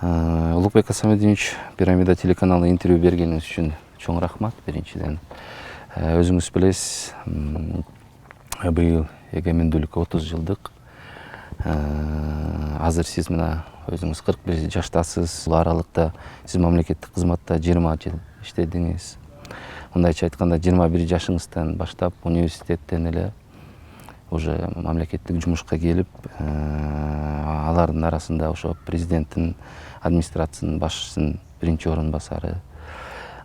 Улукбек Асамединович, Пирамида телеканалы интервью бергениңиз үчүн чоң рахмат биринчиден. Өзүңүз билесиз, быйыл эгемендүүлүккө 30 жылдык. Азыр сиз мына өзүңүз 41 жаштасыз. Бул аралыкта сиз мамлекеттик кызматта 20 жыл иштедиңиз. Мындайча айтканда 21 жашыңыздан баштап университеттен эле уже мамлекеттик жумушка келип, алардын арасында ошо президенттин администрациянын башчысынын биринчи орун басары,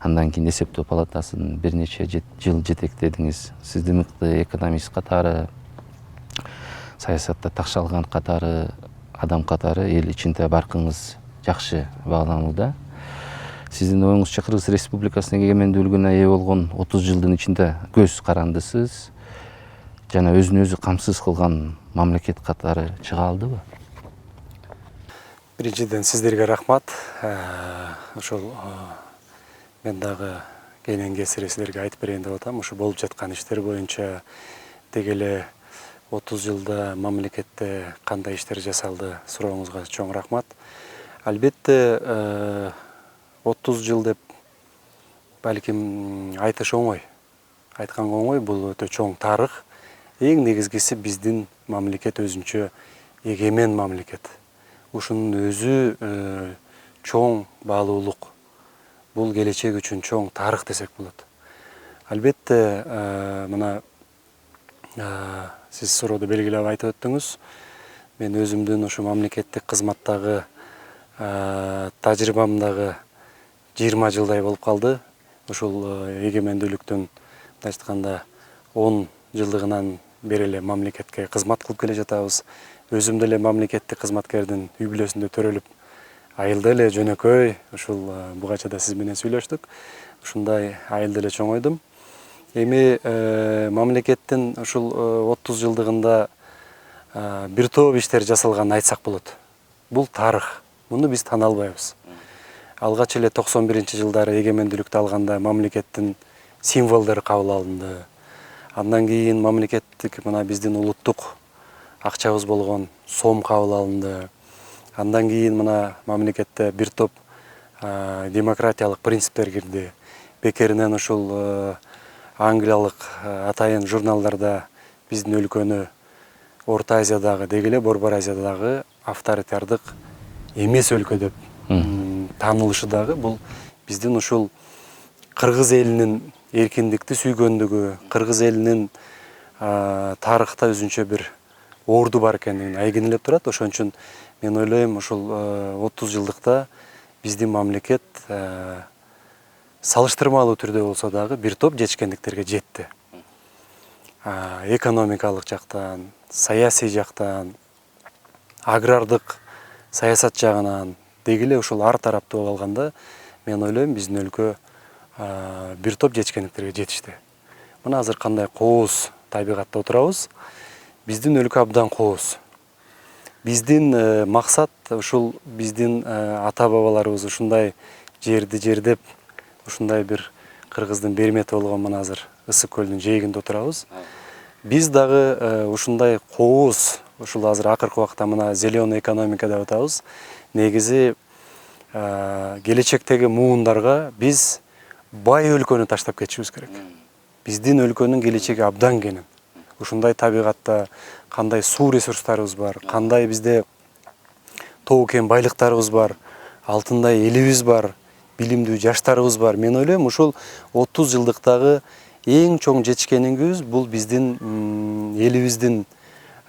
андан кийин эсептөө палатасынын бир нече жыл жетектедиңиз. Сизди мыкты экономист катары, саясатта такшалган катары, адам катары эл ичинде баркыңыз жакшы бааланууда. Сиздин оюңузча Кыргыз Республикасынын эгемендүүлүгүнө ээ болгон 30 жылдын ичинде көз карандысыз жана өзүн өзү камсыз кылган мамлекет катары чыга алдыбы? Биринчиден сиздерге рахмат. Ошол мен дагы кийинен кесири силерге айтып берейин деп атам. Ошо болуп жаткан иштер боюнча деги эле 30 жылда мамлекетте кандай иштер жасалды сурооңузга чоң рахмат. Албетте 30 жыл деп балким айтыш оңой. Айтканга оңой, бул өтө чоң тарых. Эң негизгиси биздин мамлекет өзүнчө эгемен мамлекет. Ушунун өзү чоң баалуулук. Бул келечек үчүн чоң тарых десек болот. Албетте мына сиз сурооду белгилеп айтып өттүңүз. Мен өзүмдүн ушу мамлекеттик кызматтагы тажрыйбамдагы 20 жылдай болуп калды. Ушул эгемендүүлүктүн мындай айтканда 10 жылдыгынан бери эле мамлекетке кызмат кылып келе жатабыз. Өзүм деле мамлекеттик кызматкердин үй бүлөсүндө төрөлүп, айылда эле жөнөкөй, ушул бугача да сиз менен сүйлөштүк. Ушундай айылда эле чоңойдум. Эми мамлекеттин ушул 30 жылдыгында бир топ иштер жасалганын айтсак болот. Бул тарых. Муну биз тана албайбыз. Алгач эле 91-жылдары эгемендүүлүктү алганда мамлекеттин символдору кабыл алынды. Андан кийин мамлекеттик мына биздин улуттук акчабыз болгон сом кабыл алынды. Андан кийин мына мамлекетте бир топ демократиялык принциптер кирди. Бекеринен ушул англиялык атайын журналдарда биздин өлкөнү Орто Азиядагы деги эле Борбор Азиядагы авторитардык эмес өлкө деп таанылышы дагы бул биздин ушул кыргыз элинин эркиндикти сүйгөндүгү, кыргыз элинин тарыхта өзүнчө бир орду бар экендигин айгинелеп турат. Ошон үчүн мен ойлойм, ушул 30 жылдыкта биздин мамлекет салыштырмалуу түрдө болсо дагы бир топ жетишкендиктерге жетти. Экономикалык жактан, саясий жактан, агрардык саясат жагынан деги эле ушул ар тараптуу болуп алганда мен ойлойм биздин өлкө бир топ жетишкендиктерге жетишти. Мына азыр кандай кооз табигатта отурабыз. Биздин өлкө абдан кооз. Биздин максат ушул биздин ата-бабаларыбыз ушундай жерди жердеп, ушундай бир Кыргыздын бермети болгон мына азыр Ысык көлдүн жээгинде отурабыз. Биз дагы ушундай кооз, ушул азыр акыркы убакта мына зеленый экономика деп атабыз. Негизи келечектеги муундарга биз бай өлкөнү таштап кетишибиз керек. Биздин өлкөнүн келечеги абдан кенен. Ушундай табигатта кандай суу ресурстарыбыз бар, кандай бизде тоо кен байлыктарыбыз бар, алтындай элибиз бар, билимдүү жаштарыбыз бар. Мен ойлойм, ушул 30 жылдыктагы эң чоң жетишкендигибиз бул биздин элибиздин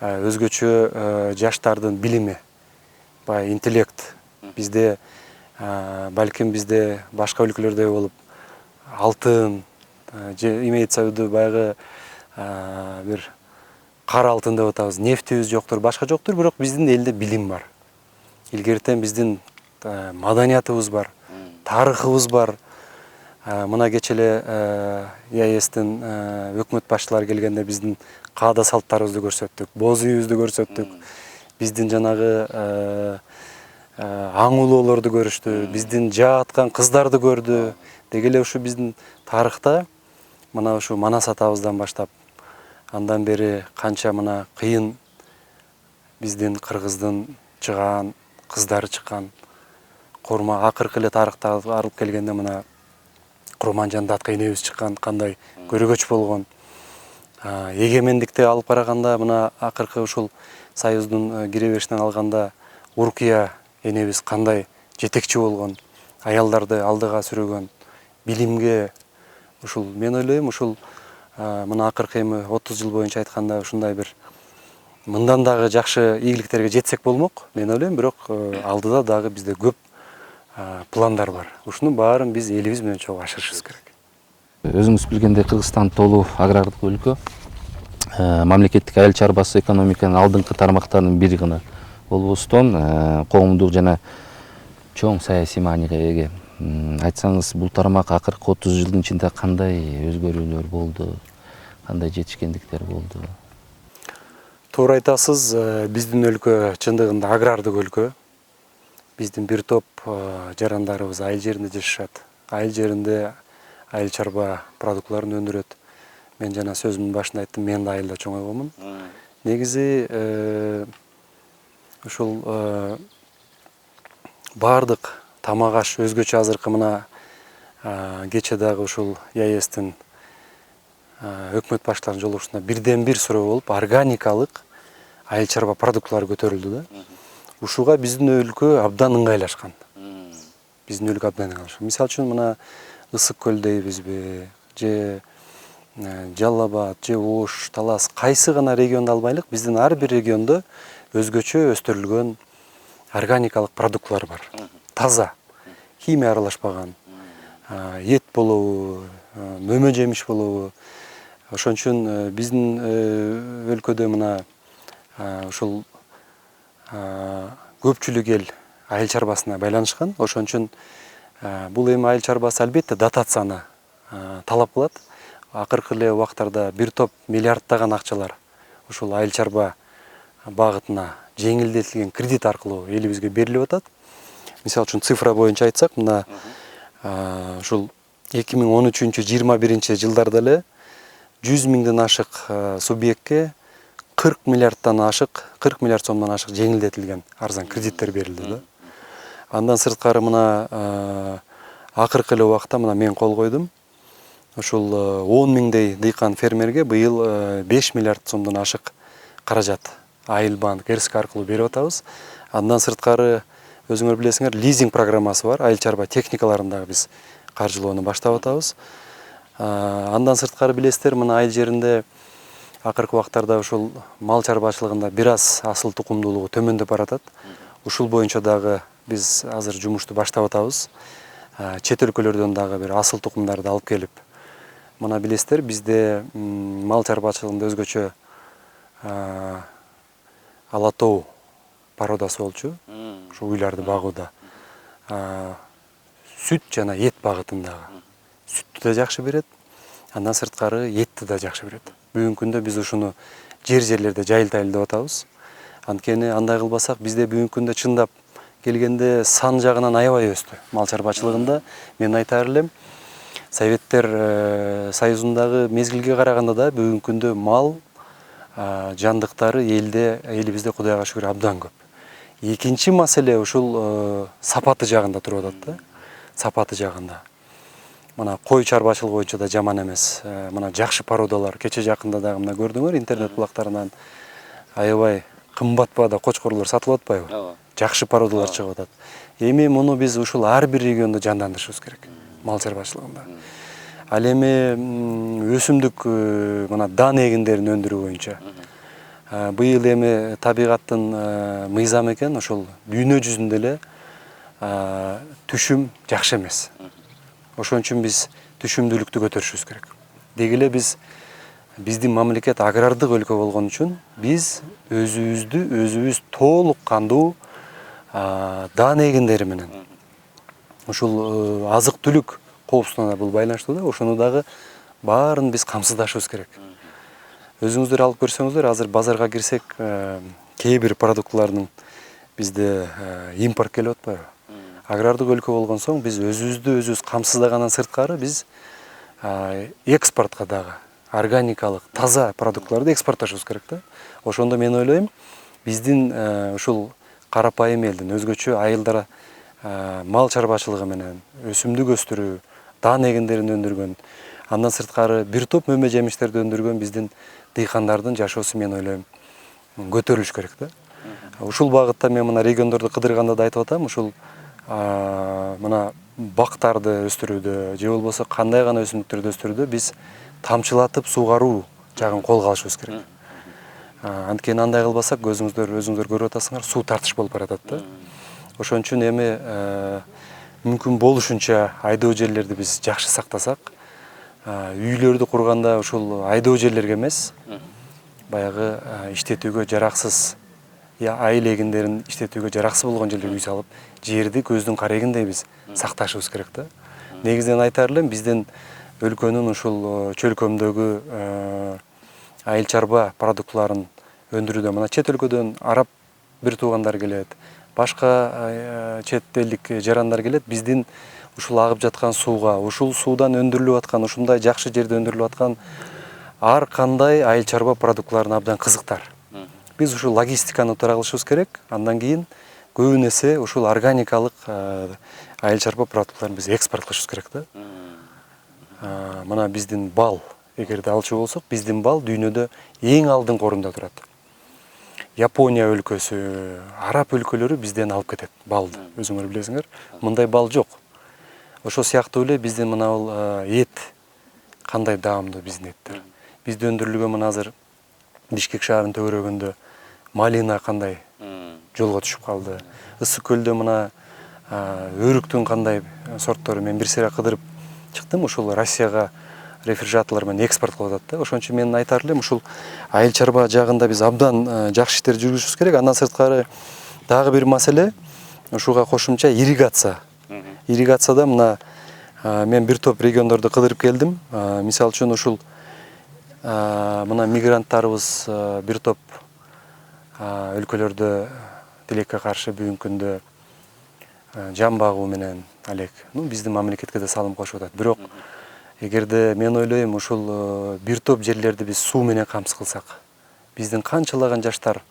өзгөчө жаштардын билими, баягы интеллект. Бизде балким бизде башка өлкөлөрдөй болуп алтын, имеется в виду баягы бир кара алтын деп атабыз, нефтибиз жоктур, башка жоктур, бирок биздин элде билим бар. Илгертен биздин маданиятыбыз бар, тарыхыбыз бар. Мына кече эле ЕАЭСтин өкмөт башчылары келгенде биздин каада салттарыбызды көрсөттүк, боз үйүбүздү көрсөттүк. Биздин жанагы аң улоолорду көрүштү, биздин жаа аткан кыздарды көрдү. Деги эле ушу биздин тарыхта мына ушу Манас атабыздан баштап андан бери канча мына кыйын биздин кыргыздын чыгаан кыздары чыккан. корма акыркы эле тарыхта алып келгенде мына Курманжан датка энебиз чыккан, кандай көрөгөч болгон. Эгемендикти алып караганда мына акыркы ушул Союздун кире беришинен алганда Уркия энебиз кандай жетекчи болгон, аялдарды алдыга сүрөгөн, билимге ушул мен ойлойм ушул мына акыркы эми 30 жыл боюнча айтканда ушундай бир мындан дагы жакшы ийгиликтерге жетсек болмок, мен ойлойм, бирок алдыда дагы бизде көп пландар бар. Ушунун баарын биз элибиз менен чогуу ашырышыбыз керек. Өзүңүз билгендей Кыргызстан толуу агрардык өлкө. Мамлекеттик айыл чарбасы экономиканын алдыңкы тармактарынын бири гана болбостон коомдук жана чоң саясий мааниге эге. Айтсаңыз, бул тармак акыркы 30 жылдын ичинде кандай өзгөрүүлөр болду, кандай жетишкендиктер болду? Туура айтасыз, биздин өлкө чындыгында агрардык өлкө. Биздин бир топ жарандарыбыз айыл жеринде жашашат. Айыл жеринде айыл чарба продуктларын өндүрөт. Мен жана сөзүмдүн башында айттым, мен да айылда чоңойгонмун. Негизи ушул баардык тамак аш өзгөчө азыркы мына кече дагы ушул ЯЭСтин өкмөт баштарынын жолугушуунда бирден бир суроо болуп, органикалык айыл чарба продуктлары көтөрүлдү да. Ушуга биздин өлкө абдан ыңгайлашкан. Биздин өлкө абдан ыңгайлашкан. Мисалы үчүн мына Ысык көл дейбизби, же Жалал Абад, же Ош, Талас, кайсы гана регионду албайлык, биздин ар бир региондо өзгөчө өстүрүлгөн органикалык продуктлар бар. Таза, химия аралашпаган, эт болобу, мөмө жемиш болобу. Ошон үчүн биздин өлкөдө мына ушул көпчүлүк эл айыл чарбасына байланышкан. Ошон үчүн бул эми айыл чарбасы албетте дотацияны талап кылат. Акыркы эле убактарда бир топ миллиарддаган акчалар ушул айыл чарба багытына жеңилдетилген кредит аркылуу элибизге берилип атат. Мисалы үчүн цифра боюнча айтсак, мына ушул 2013-21 жылдарда эле 100 миңден ашык субъектке 40 миллиард сомдон ашык жеңилдетилген арзан кредиттер берилди да. Андан сырткары мына акыркы эле убакта мына мен кол койдум. Ушул 10 миңдей дыйкан фермерге быйыл 5 миллиард сомдон ашык каражат Айыл банк, РСК аркылуу берип атабыз. Андан сырткары өзүңөр билесиңер, лизинг программасы бар. Айыл чарба техникаларын дагы биз каржылоону баштап атабыз. Андан сырткары билесиздер, мына айыл жеринде акыркы убактарда ушул мал чарбачылыгында бир аз асыл тукумдуулугу төмөндөп баратат. Ушул боюнча дагы биз азыр жумушту баштап атабыз. Чет өлкөлөрдөн дагы бир асыл тукумдарды алып келип, мына билесиздер, бизде мал чарбачылыгында өзгөчө ала тоо породасы болчу. Ушул уйларды багууда сүт жана эт багытындагы. Сүттү да жакшы берет, андан сырткары этти да жакшы берет. Бүгүнкү күндө биз ушуну жерлерде жайылтайлы деп атабыз. Анткени андай кылбасак, бизде бүгүнкү күндө чындап келгенде сан жагынан аябай өстү. Мал чарбачылыгында мен айтар элем, Советтер Союзундагы мезгилге караганда да бүгүнкү күндө мал жандыктары элибизде Кудайга шүгүр абдан көп. Экинчи маселе ушул сапаты жагында туруп атат да. Сапаты жагында. Мына кой чарбачылыгы боюнча да жаман эмес. Мына жакшы породалар, кече жакында дагы мына көрдүңөр интернет булактарынан аябай кымбат баада кочкорлор сатылып атпайбы? Жакшы породалар чыгып атат. Эми муну биз ушул ар бир региондо жандандырышыбыз керек, мал чарбачылыгында. Ал эми өсүмдүк мына дан эгиндерин өндүрүү боюнча быйыл эми табигаттын мыйзамы экен, ошол дүйнө жүзүндө эле түшүм жакшы эмес. Ошон үчүн биз түшүмдүүлүктү көтөрүшүбүз керек. Деги эле биздин мамлекет агрардык өлкө болгон үчүн биз өзүбүз толук кандуу дан эгиндери менен ушул азык түлүк коопсуздугуна бул байланыштуу да, ошону дагы баарын биз камсыздашыбыз керек. Өзүңүздөр алып көрсөңүздөр, азыр базарга кирсек, кээ бир продуктлардын бизде импорт келип атпайбы? Агрардык өлкө болгон соң биз өзүбүз камсыздагандан сырткары биз экспортко дагы органикалык, таза продуктларды экспортташыбыз керек да. Ошондо мен ойлойм, биздин ушул карапайым элдин, өзгөчө айылдар мал чарбачылыгы менен өсүмдүк өстүрүү, дан эгиндерин өндүргөн, андан сырткары бир топ мөмө жемиштерди өндүргөн биздин дыйкандардын жашоосу мен ойлойм көтөрүлүш керек да. Ушул багытта мен мына региондорду кыдырганда да айтып атам, ушул мына бактарды өстүрүүдө же болбосо кандай гана өсүмдүктөрдү өстүрүүдө биз тамчылатып суугаруу жагын колго алышыбыз керек. Анткени андай кылбасак өзүңүздөр көрүп атасыңар, суу тартыш болуп баратат да. Ошон үчүн эми мүмкүн болушунча айдоо жерлерди биз жакшы сактасак, үйлөрдү курганда ушул айдоо жерлерге эмес, баягы иштетүүгө жараксыз айыл эгиндерин иштетүүгө жараксыз болгон жерлерге үй салып, жерди көздүн карегиндей биз сакташыбыз керек да. Негизинен айтар элем, биздин өлкөнүн ушул чөлкөмдөгү айыл чарба продуктларын өндүрүүдө мына чет өлкөдөн араб бир туугандар келет, башка чет элдик жарандар келет, биздин ушул агып жаткан сууга, ушул суудан өндүрүлүп аткан, ушундай жакшы жерде өндүрүлүп аткан ар кандай айыл чарба продуктларына абдан кызыктар. Биз ушул логистиканы утара кылышыбыз керек, андан кийин көбүн эсе ушул органикалык айыл чарба продуктларын биз экспорт кылышыбыз керек да. Мына биздин бал, эгерде алчу болсок, биздин бал дүйнөдө эң алдыңкы орунда турат. Япония өлкөсү, араб өлкөлөрү бизден алып кетет балды, өзүңөр билесиңер. Мындай бал жок. Ошол сыяктуу эле биздин мына бул эт кандай даамдуу биздин эттер. Бизде өндүрүлгөн мына азыр Бишкек шаарынын төбөрөгүндө малина кандай жолго түшүп калды. Ысык көлдө мына өрүктүн кандай сорттору, мен бир сыйра кыдырып чыктым, ушул Россияга рефрижераторлор менен экспорт кылып атат да. Ошон үчүн мен айтар элем, ушул айыл чарба жагында биз абдан жакшы иштер жүргүзүшүбүз керек. Андан сырткары дагы бир маселе, ушуга кошумча ирригация. Ирригацияда мына мен бир топ региондорду кыдырып келдим. Мисалы үчүн ушул мына мигранттарыбыз бир топ өлкөлөрдө тилекке каршы бүгүнкү күндө жан багуу менен алек биздин мамлекетке да салым кошуп атат. Бирок эгерде мен ойлойм, ушул бир топ жерлерди биз суу менен камсыз кылсак, биздин канчалаган жаштар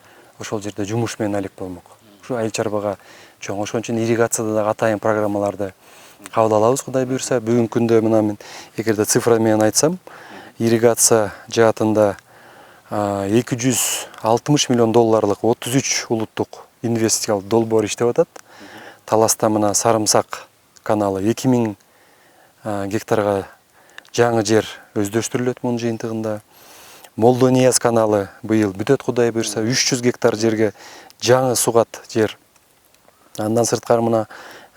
ошол жерде жумуш менен алек болмок. Ушу айыл чарбага чоң. Ошон үчүн ирригацияда дагы атайын программаларды кабыл алабыз, Кудай буйрса. Бүгүнкү күндө мына мен эгерде цифра менен айтсам, ирригация жаатында 260 миллион долларлык 33 улуттук инвестициялык долбоор иштеп атат. Таласта мына Сарымсак каналы 2000 гектарга жаңы жер өздөштүрүлөт мунун жыйынтыгында. Молдонияз каналы быйыл бүтөт, Кудай буйрса, 300 гектар жерге жаңы сугат жер. Андан сырткары мына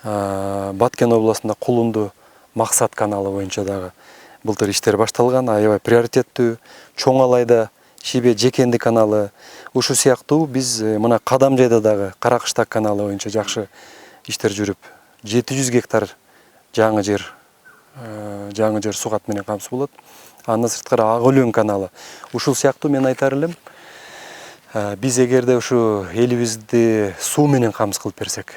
Баткен областында Кулунду Максат каналы боюнча дагы былтыр иштер башталган, аябай приоритеттүү. Чоң Алайда Шибе Жекенди каналы, ушу сыяктуу биз мына Кадамжайда дагы Каракыштак каналы боюнча жакшы иштер жүрүп, 700 гектар жаңы жер сугат менен камсыз болот. Андан сырткары Ак Өлөң каналы. Ушул сыяктуу мен айтар элем, биз эгерде ушу элибизди суу менен камсыз кылып берсек,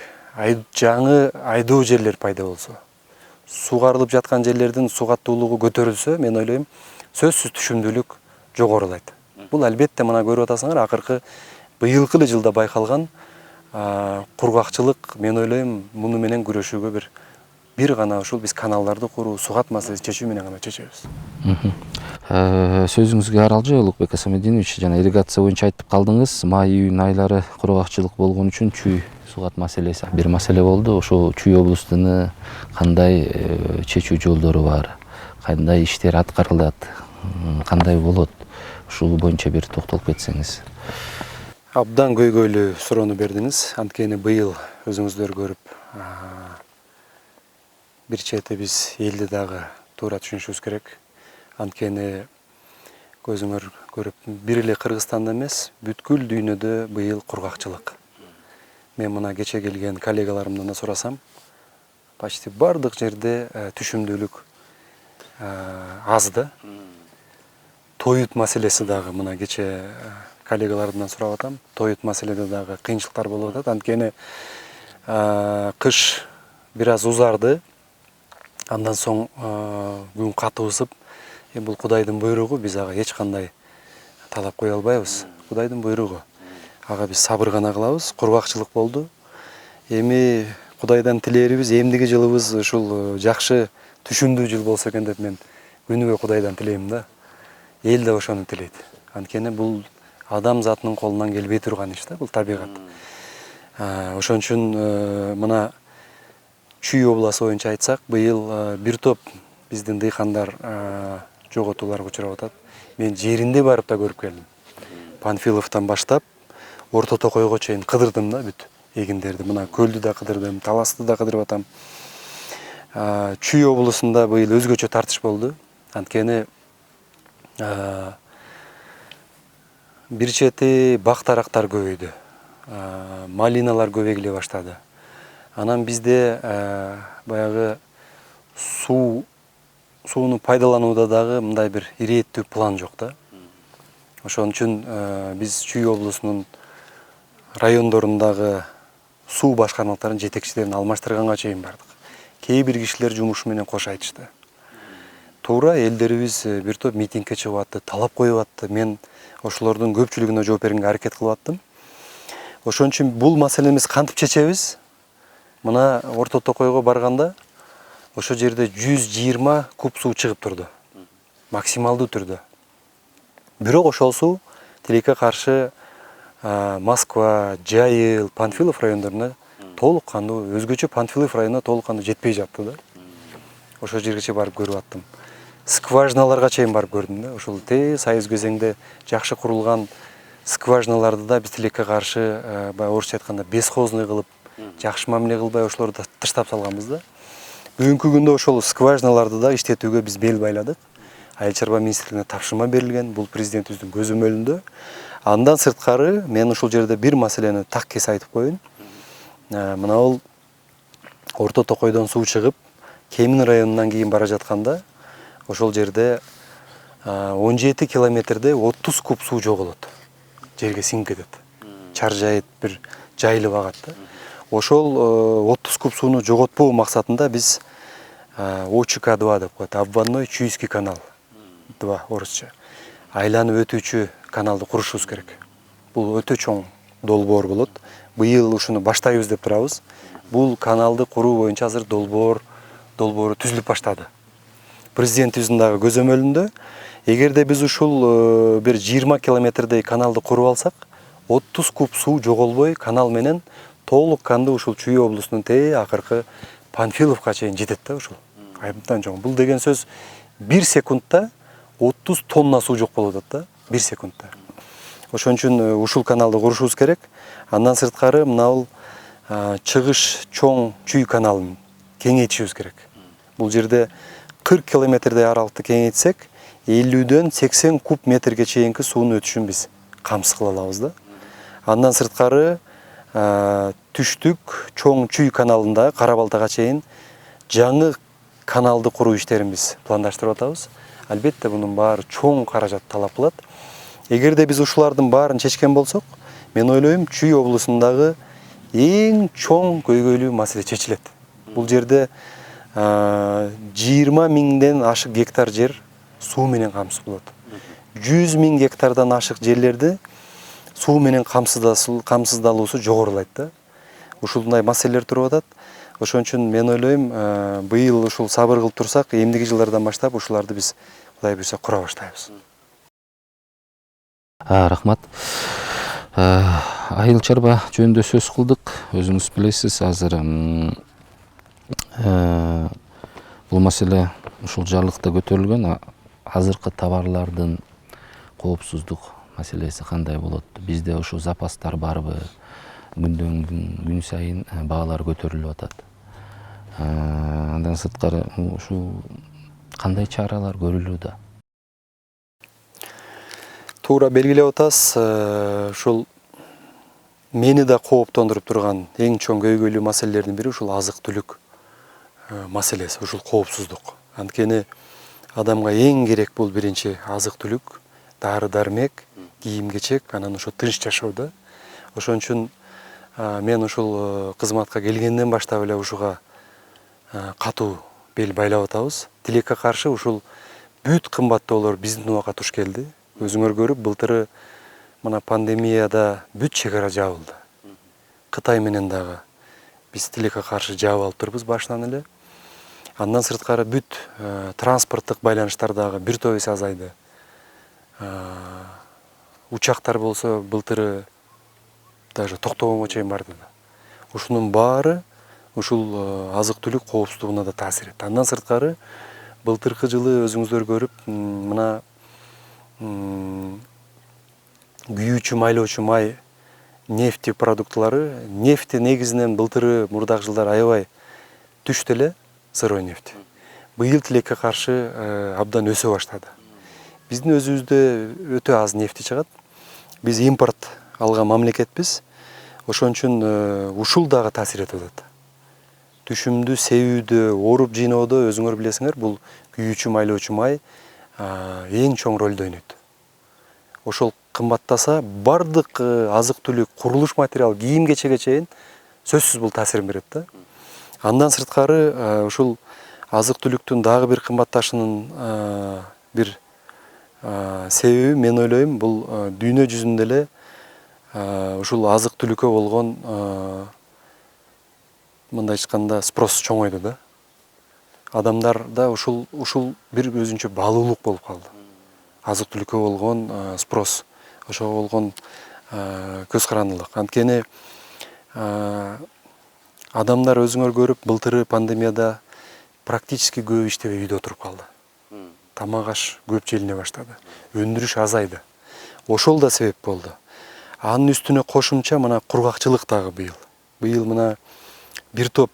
жаңы айдоо жерлер пайда болсо, суугарылып жаткан жерлердин сугаттуулугу көтөрүлсө, мен ойлойм, сөзсүз түшүмдүүлүк жогорулайт. Бул албетте мына көрүп атасыңар, акыркы быйылкы эле жылда байкалган кургакчылык, мен ойлойм, муну менен күрөшүүгө бир гана ушул биз каналдарды куруу, сугат маселесин чечүү менен гана чечебиз. Сөзүңүзгө аралжы, Улукбек Асамединович, жана ирригация боюнча айтып калдыңыз. Май, июнь айлары кургакчылык болгон үчүн чүй сугат маселеси бир маселе болду. Ошол чүй облустуна кандай чечүү жолдору бар, кандай иштер аткарылат, кандай болот? Ушул боюнча бир токтолуп кетсеңиз. Абдан көйгөйлүү суроону бердиңиз. Анткени быйыл өзүңүздөр көрүп, бир чети биз элди дагы туура түшүнүшүбүз керек. Анткени көзүңөр көрүп, бир эле Кыргызстанда эмес, бүткүл дүйнөдө быйыл кургакчылык. Мен мына кече келген коллегаларымдан да сурасам, почти бардык жерде түшүмдүүлүк аз да. Тоют маселеси дагы мына кече коллегаларымдан сурап атам. Тоют маселеде дагы кыйынчылыктар болуп атат. Анткени кыш бир аз узарды. Андан соң күн катуусуп, бул Кудайдын буйругу, биз ага эч кандай талап кое албайбыз. Кудайдын буйругу. Ага биз сабыр гана кылабыз. Кургакчылык болду. Эми Кудайдан тилээрибиз эмдиги жылыбыз ушул жакшы түшүмдүү жыл болсо экен деп мен күнүгө Кудайдан тилейм да. Эл да ошону тилейт. Анткени бул адам затынын колунан келбей турган иш да, бул табигат. Ошон үчүн мына Чүй областы боюнча айтсак, быйыл бир топ биздин дыйкандар жоготууларга учурап атат. Мен жеринде барып да көрүп келдим. Панфиловдон баштап Орто Токойго чейин кыдырдым да бүт эгиндерди. Мына көлдү да кыдырдым, таласты да кыдырып атам. Чүй облусунда быйыл өзгөчө тартыш болду. Анткени бир чети бак-тарактар көбөйдү. Малиналар көбөйгүлө баштады. Анан бизде баягы сууну пайдаланууда дагы мындай бир ирээттүү план жок да. Ошон үчүн биз Чүй облусунун райондорундагы суу башкармалыктарынын жетекчилерин алмаштырганга чейин бардык. Кээ бир кишилер жумушу менен кош айтышты. Туура элдерибиз бир топ митингге чыгып атты, талап коюп атты. Мен ошолордун көпчүлүгүнө жооп бергенге аракет кылып аттым. Ошон үчүн бул маселебизди кантип чечебиз? Мына Орто Токойго барганда ошол жерде 120 куб суу чыгып турду. Максималдуу түрдө. Бирок ошол суу тилекке каршы Москва, Жайыл, Панфилов райондоруна толук кандуу, өзгөчө Панфилов районуна толук кандуу жетпей жатты да. Ошол жерге барып көрүп аттым. Скважиналарга чейин барып көрдүм да. Ошол союз кезеңде жакшы курулган скважиналарды да биз тилекке каршы баягы орусча айтканда бесхозный кылып, жакшы мамиле кылбай ошолорду таштап салганбыз да. Бүгүнкү күндө ошол скважиналарды да иштетүүгө биз бел байладык. Айыл чарба министрлигине тапшырма берилген, бул президентибиздин көзөмөлүндө. Андан сырткары мен ушул жерде бир маселени так кес айтып коеюн. Мына бул Орто Токойдон суу чыгып, Кемин районунан кийин бара жатканда ошол жерде 17 километрде 30 куб суу жоголот. Жерге сиңип кетет. Чаржайыт бир жайылып агат да. Ошол 30 куб сууну жоготпоо максатында биз ОЧК-2 деп коет. Обводной Чуйский канал 2 орусча. Айланып өтүүчү каналды курушубуз керек. Бул өтө чоң долбоор болот. Быйыл ушуну баштайбыз деп турабыз. Бул каналды куруу боюнча азыр долбоору түзүлүп баштады. Президентибиздин дагы көзөмөлүндө эгерде биз ушул бир 20 километрдей каналды куруп алсак, 30 куб суу жоголбой канал менен толук кандуу ушул Чүй облусунун акыркы Панфиловка чейин жетет да ушул. Абдан чоң. Бул деген сөз 1 секундта 30 тонна суу жок болуп атат да, 1 секундта. Ошон үчүн ушул каналды курушубуз керек. Андан сырткары мына бул чыгыш чоң Чүй каналын кеңейтишибиз керек. Бул жерде 40 километрдей аралыкты кеңейтсек, 50дөн 80 куб метрге чейинки суунун өтүшүн биз камсыз кыла алабыз да. Андан сырткары түштүк чоң Чүй каналында Кара-Балтага чейин жаңы каналды куруу иштерин биз пландаштырып атабыз. Албетте бунун баары чоң каражат талап кылат. Эгерде биз ушулардын баарын чечкен болсок, мен ойлойм, Чүй облусундагы эң чоң көйгөйлүү маселе чечилет. Бул жерде 20 миңден ашык гектар жер суу менен камсыз болот. 100 миң гектардан ашык жерлерди суу менен камсыздалуусу жогорулайт да. Ушундай маселелер туруп атат. Ошон үчүн мен ойлойм, быйыл ушул сабыр кылып турсак, эмдиги жылдардан баштап ушуларды биз Кудай буйрса кура баштайбыз. Рахмат. Айыл чарба жөнүндө сөз кылдык. Өзүңүз билесиз, азыр бул маселе ушул жарлыкта көтөрүлгөн. Азыркы товарлардын коопсуздук маселеси кандай болот? Бизде ошо запастар барбы? Күн сайын баалар көтөрүлүп атат. Андан сырткары ушул кандай чаралар көрүлүүдө? Туура белгилеп атасыз, ушул мени да кооптондуруп турган эң чоң көйгөйлүү маселелердин бири ушул азык-түлүк маселеси, ушул коопсуздук. Анткени адамга эң керек бул биринчи азык-түлүк, дары-дармек, кийим-кечек, анан ошо тынч жашоо да. Ошон үчүн мен ушул кызматка келгенден баштап эле ушуга катуу бел байлап атабыз. Тилекке каршы ушул бүт кымбаттоолор биздин убакка туш келди. Өзүңөр көрүп, былтыры мына пандемияда бүт чек ара жабылды. Кытай менен дагы биз тилекке каршы жаап алып турбуз башынан эле. Андан сырткары бүт транспорттук байланыштар дагы бир топ эсе азайды. Учактар болсо былтыры даже токтобонго чейин барды да. Ушунун баары ушул азык-түлүк коопсуздугуна да таасир этти. Андан сырткары былтыркы жылы өзүңүздөр көрүп, мына күйүүчү майлоочу май нефти продуктлары, нефти негизинен былтыры мурдагы жылдар аябай түштү эле, сырой нефти. Быйыл тилекке каршы абдан өсө баштады. Биздин өзүбүздө өтө аз нефти чыгат. Биз импорт алган мамлекетпиз. Ошон үчүн ушул дагы таасир этип атат. Түшүмдү себүүдө, оруп жыйноодо өзүңөр билесиңер, бул күйүүчү майлоочу май эң чоң ролду ойнойт. Ошол кымбаттаса бардык азык-түлүк, курулуш материал, кийим-кечеге чейин сөзсүз бул таасирин берет да. Андан сырткары ушул азык-түлүктүн дагы бир кымбатташынын бир себеби, мен ойлойм, бул дүйнө жүзүндө эле ушул азык-түлүккө болгон мындай айтканда спрос чоңойду да. Адамдарда ушул бир өзүнчө баалуулук болуп калды. Азык-түлүккө болгон спрос, ошого болгон көз карандылык. Анткени адамдар өзүңөр көрүп, былтыры пандемияда практически көп иштебей үйдө отуруп калды. Тамак аш көп желине баштады. Өндүрүш азайды. Ошол да себеп болду. Анын үстүнө кошумча мына кургакчылык дагы быйыл. Быйыл мына бир топ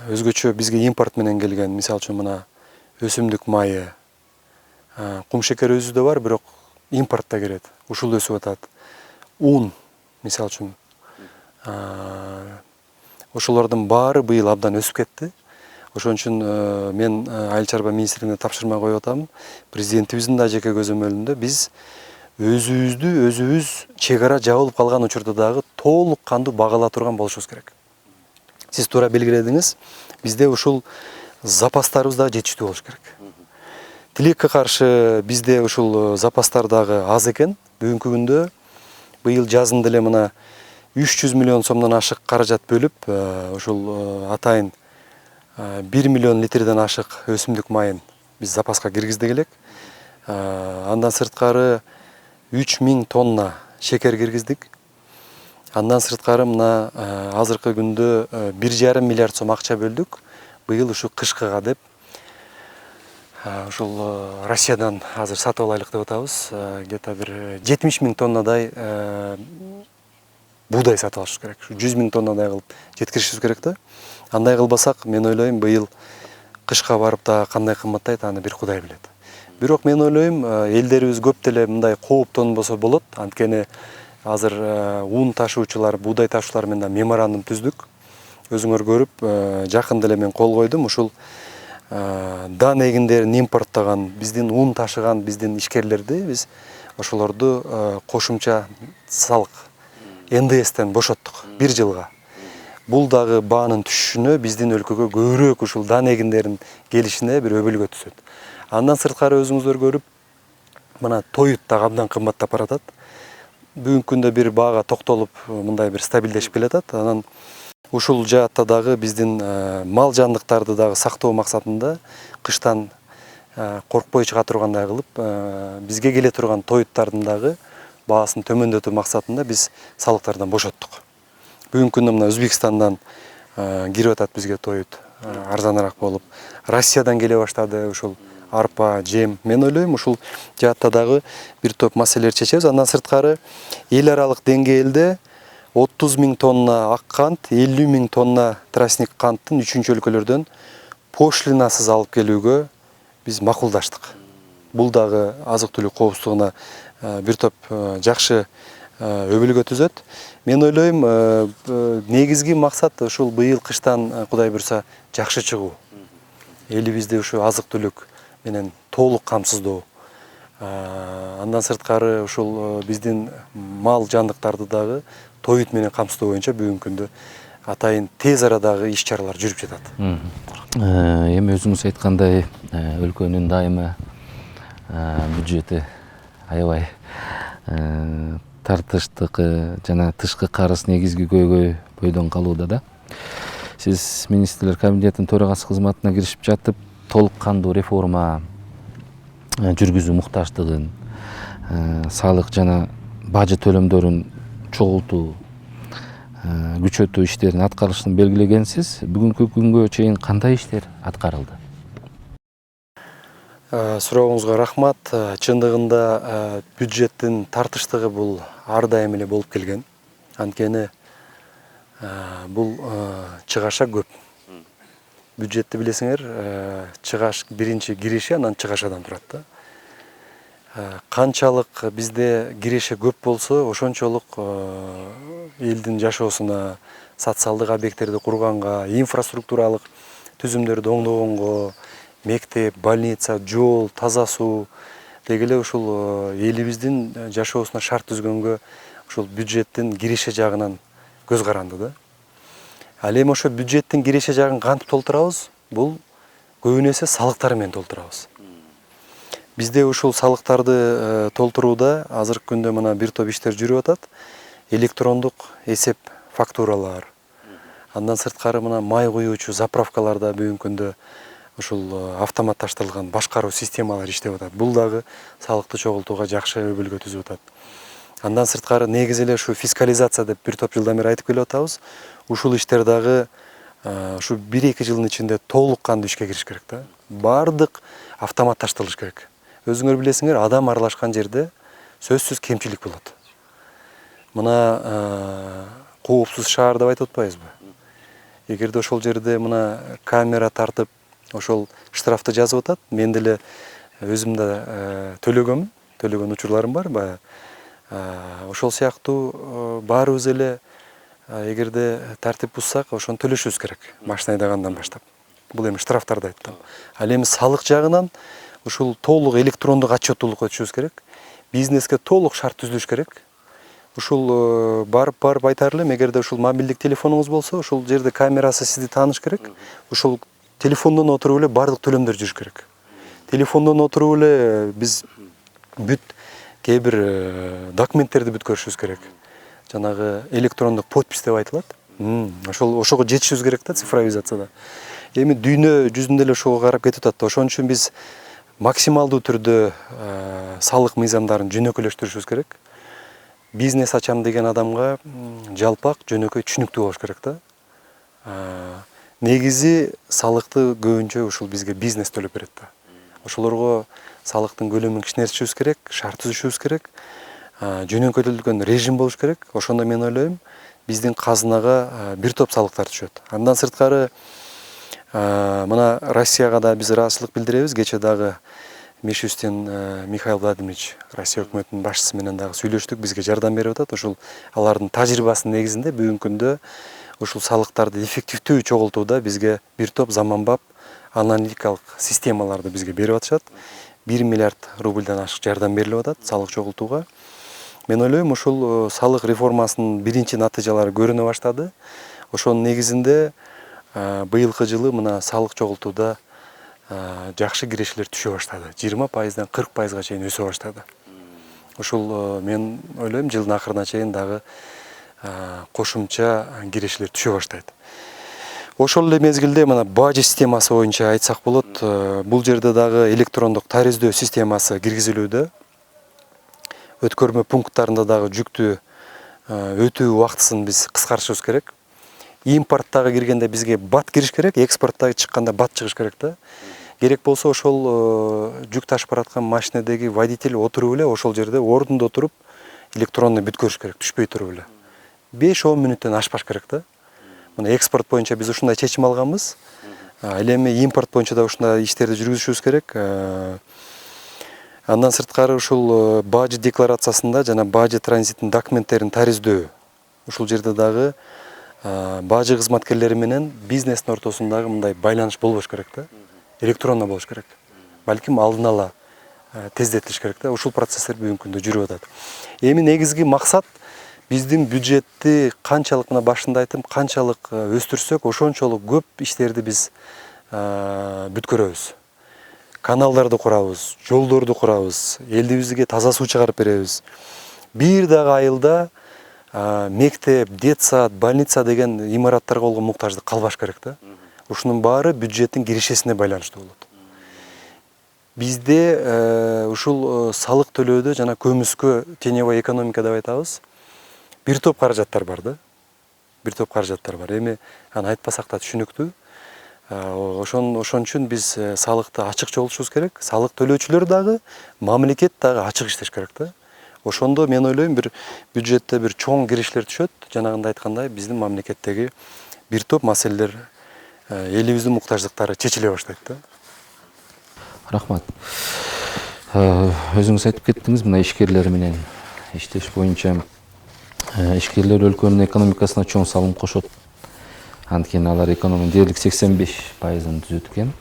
өзгөчө бизге импорт менен келген, мисалы үчүн мына өсүмдүк майы, кум шекер өзүдө бар, бирок импортто келет. Ушул өсүп атат. Un, мисалы үчүн, ошолордун баары быйыл абдан өсүп кетти. Ошон үчүн мен Айыл чарба министрлигине тапшырма коюп атам. Президентибиздин да жеке көзөмөлүндө биз өзүбүз чек ара жабылып калган учурда дагы толук кандуу багала турган болушубуз керек. Сиз туура белгиледиңиз, бизде ушул запастарыбыз дагы жетиштүү болуш керек. Тилекке каршы бизде ушул запастар дагы аз экен. Бүгүнкү күндө быйыл жазында эле мына 300 миллион сомдон ашык каражат бөлүп, ушул атайын 1 миллион литрден ашык өсүмдүк майын биз запаска киргиздик элек. Андан сырткары 3000 тонна шекер киргиздик. Андан сырткары мына азыркы күндө 1,5 миллиард сом акча бөлдүк. Быйыл ушу кышкыга деп ушул Россиядан азыр сатып алайлык деп атабыз. Где-то бир 70 000 тоннадай буудай сатып алышыбыз керек. 100 000 тоннадай кылып жеткиришибиз керек да. Андай кылбасак, мен ойлойм, быйыл кышка барып да кандай кымбаттайт, аны бир Кудай билет. Бирок мен ойлойм, элдерибиз көп деле мындай кооптонбосо болот. Анткени азыр un ташуучулар, буудай ташуучулар менен да меморандум түздүк. Өзүңөр көрүп, жакында эле мен кол койдум. Ушул дан эгиндерин импорттогон, биздин un ташыган биздин ишкерлерди биз ошолорду кошумча салык НДСтен бошоттук 1 жылга. Бул дагы баанын түшүшүнө, биздин өлкөгө көбүрөөк ушул дан эгиндерин келишине бир өбөлгө түшөт. Андан сырткары өзүңүздөр көрүп, мына тоют дагы абдан кымбаттап баратат. Бүгүнкү күндө бир баага токтолуп, мындай бир стабилдешип келатат. Анан ушул жаатта дагы биздин мал жандыктарды дагы сактоо максатында кыштан коркпой чыга тургандай кылып, бизге келе турган тоюттардын дагы баасын төмөндөтүү максатында биз салыктардан бошоттук. Бүгүнкү күндө мына Өзбекстандан кирип атат бизге тоют, арзаныраак болуп. Россиядан келе баштады ушул арпа, жем. Мен ойлойм, ушул жаатта дагы бир топ маселелерди чечебиз. Андан сырткары эл аралык деңгээлде 30 000 тонна ак кант, 50 000 тонна тростник канттын 3-чү өлкөлөрдөн пошлинасыз алып келүүгө биз макулдаштык. Бул дагы азык-түлүк коопсуздугуна бир топ жакшы өбөлгө түзөт. Мен ойлойм, негизги максат ушул быйыл кыштан Кудай буйруса жакшы чыгуу. Элибизди ушу азык-түлүк менен толук камсыздоо. Андан сырткары ушул биздин мал жандыктарды дагы тоют менен камсыздоо боюнча бүгүнкү күндө атайын тез арадагы иш-чаралар жүрүп жатат. Эми өзүңүз айткандай, өлкөнүн дайыма бюджети аябай тартыштык жана тышкы карыз негизги көйгөй бойдон калууда да. Сиз министрлер кабинетинин төрагасы кызматына киришип жатып, толук кандуу реформа жүргүзүү муктаждыгын, салык жана бажы төлөмдөрүн чогултуу, күчөтүү иштерин аткарышын белгилегенсиз. Бүгүнкү күнгө чейин кандай иштер аткарылды? Сурооңузга рахмат. Чындыгында бюджеттин тартыштыгы бул ар дайым эле болуп келген. Анткени бул чыгаша көп. Бюджетти билесиңер, чыгаш биринчи киреше, анан чыгашадан турат да. Канчалык бизде киреше көп болсо, ошончолук элдин жашоосуна, социалдык объекттерди курганга, инфраструктуралык түзүмдөрдү оңдогонго, мектеп, больница, жол, таза суу деги эле ушул элибиздин жашоосуна шарт түзгөнгө ушул бюджеттин киреше жагынан көз каранды да. Ал эми ошо бюджеттин киреше жагын кантип толтурабыз? Бул көбүнө эсе салыктар менен толтурабыз. Бизде ушул салыктарды толтурууда азыркы күндө мына бир топ иштер жүрүп атат. Электрондук эсеп фактуралар. Андан сырткары мына май куюучу заправкаларда бүгүнкү күндө ушул автоматташтырылган башкаруу системалары иштеп атат. Бул дагы салыкты чогултууга жакшы өбөлгө түзүп атат. Андан сырткары негизи эле ушу фискализация деп бир топ жылдан бери айтып келип атабыз. Ушул иштер дагы ушу 1-2 жылдын ичинде толук кандуу ишке кириш керек да. Бардык автоматташтырылыш керек. Өзүңөр билесиңер, адам аралашкан жерде сөзсүз кемчилик болот. Мына коопсуз шаар деп айтып атпайбызбы? Эгерде ошол жерде мына камера тартып, ошол штрафты жазып атат, мен деле өзүм да төлөгөн учурларым бар. Баягы ошол сыяктуу баарыбыз эле эгерде тартип бузсак, ошону төлөшүбүз керек. Машина айдагандан баштап. Бул эми штрафтарды айттым. Ал эми салык жагынан ушул толук электрондук отчеттуулукка өтүшүбүз керек. Бизнеске толук шарт түзүлүш керек. Ушул барып айтар элем, эгерде ушул мобилдик телефонуңуз болсо, ушул жерде камерасы сизди тааныш керек. Ушул телефондон отуруп эле бардык төлөмдөр жүрүш керек. Телефондон отуруп эле биз бүт кээ бир документтерди бүткөрүшүбүз керек. Жанагы электрондук подпись деп айтылат. Ошого жетишибиз керек да, цифровизацияда. Эми дүйнө жүзүндө эле ошого карап кетип атат. Ошон үчүн биз максималдуу түрдө салык мыйзамдарын жөнөкөйлөштүрүшүбүз керек. Бизнес ачам деген адамга жалпак, жөнөкөй, түшүнүктүү болуш керек да. Негизи салыкты көбүнчө ушул бизге бизнес төлөп берет да. Ошолорго салыктын көлөмүн кичинертишибиз керек, шарт түзүшүбүз керек, жөнөкөйтүлгөн режим болуш керек. Ошондо мен ойлойм, биздин казынага бир топ салыктар түшөт. Андан сырткары мына Россияга да биз ыраазычылык билдиребиз. Кече дагы Мишустин Михаил Владимирович, Россия өкмөтүнүн башчысы менен дагы сүйлөштүк, бизге жардам берип атат. Ушул алардын тажрыйбасынын негизинде бүгүнкү күндө ушул салыктарды эффективдүү чогултууда бизге бир топ заманбап аналитикалык системаларды бизге берип атышат. 1 миллиард рубльдан ашык жардам берилип атат салык чогултууга. Мен ойлойм, ушул салык реформасынын биринчи натыйжалары көрүнө баштады. Ошонун негизинде быйылкы жылы мына салык чогултууда жакшы кирешелер түшө баштады. 20%-дан 40%га чейин өсө баштады. Ушул мен ойлойм, жылдын акырына чейин дагы кошумча кирешелер түшө баштайт. Ошол эле мезгилде мына бажы системасы боюнча айтсак болот. Бул жерде дагы электрондук тариздөө системасы киргизилүүдө. Өткөрмө пункттарында дагы жүктү өтүү убактысын биз кыскартышыбыз керек. Импорттагы киргенде бизге бат кириш керек, экспорттагы чыкканда бат чыгыш керек да. Керек болсо ошол жүк ташып бараткан машинедеги водитель отуруп эле ошол жерде ордунда отуруп электронный бүткөрүш керек, түшпөй туруп эле. 5-10 мүнөттөн ашпаш керек да. Мына экспорт боюнча биз ушундай чечим алганбыз. Ал эми импорт боюнча да ушундай иштерди жүргүзүшүбүз керек. Андан сырткары ушул бажы декларациясында жана бажы транзитин документтерин тариздөө. Ушул жерде дагы бажы кызматкерлери менен бизнестин ортосундагы мындай байланыш болбош керек да. Электронно болуш керек. Балким алдын ала тездетилиш керек да. Ушул процесстер бүгүнкү күндө жүрүп атат. Эми негизги максат биздин бюджетти канчалык, мына башында айттым, канчалык өстүрсөк, ошончолук көп иштерди биз бүткөрөбүз. Каналдарды курабыз, жолдорду курабыз, элибизге таза суу чыгарып беребиз. Бир дагы айылда мектеп, детсад, больница деген имараттарга болгон муктаждык калбаш керек да. Ушунун баары бюджеттин киришесине байланыштуу болот. Бизде ушул салык төлөөдө жана көмүскө теневой экономика деп айтабыз. Бир топ каражаттар бар да. Бир топ каражаттар бар. Эми аны айтпасак да түшүнүктүү. Ошон үчүн биз салыкты ачыкча болушубуз керек. Салык төлөөчүлөр дагы, мамлекет дагы ачык иштеш керек да. Ошондо мен ойлойм бир бюджетте бир чоң киришler түшөт. Жанагында айткандай биздин мамлекеттеги бир топ маселелер, элибиздин муктаждыктары чечиле баштайт да. Рахмат. Өзүңүз айтып кеттиңиз, мына ишкерлер менен иштеш боюнча ишкерлер өлкөнүн экономикасына чоң салым кошот. Анткени алар экономиянын дээрлик 85%-ын түзөт экен.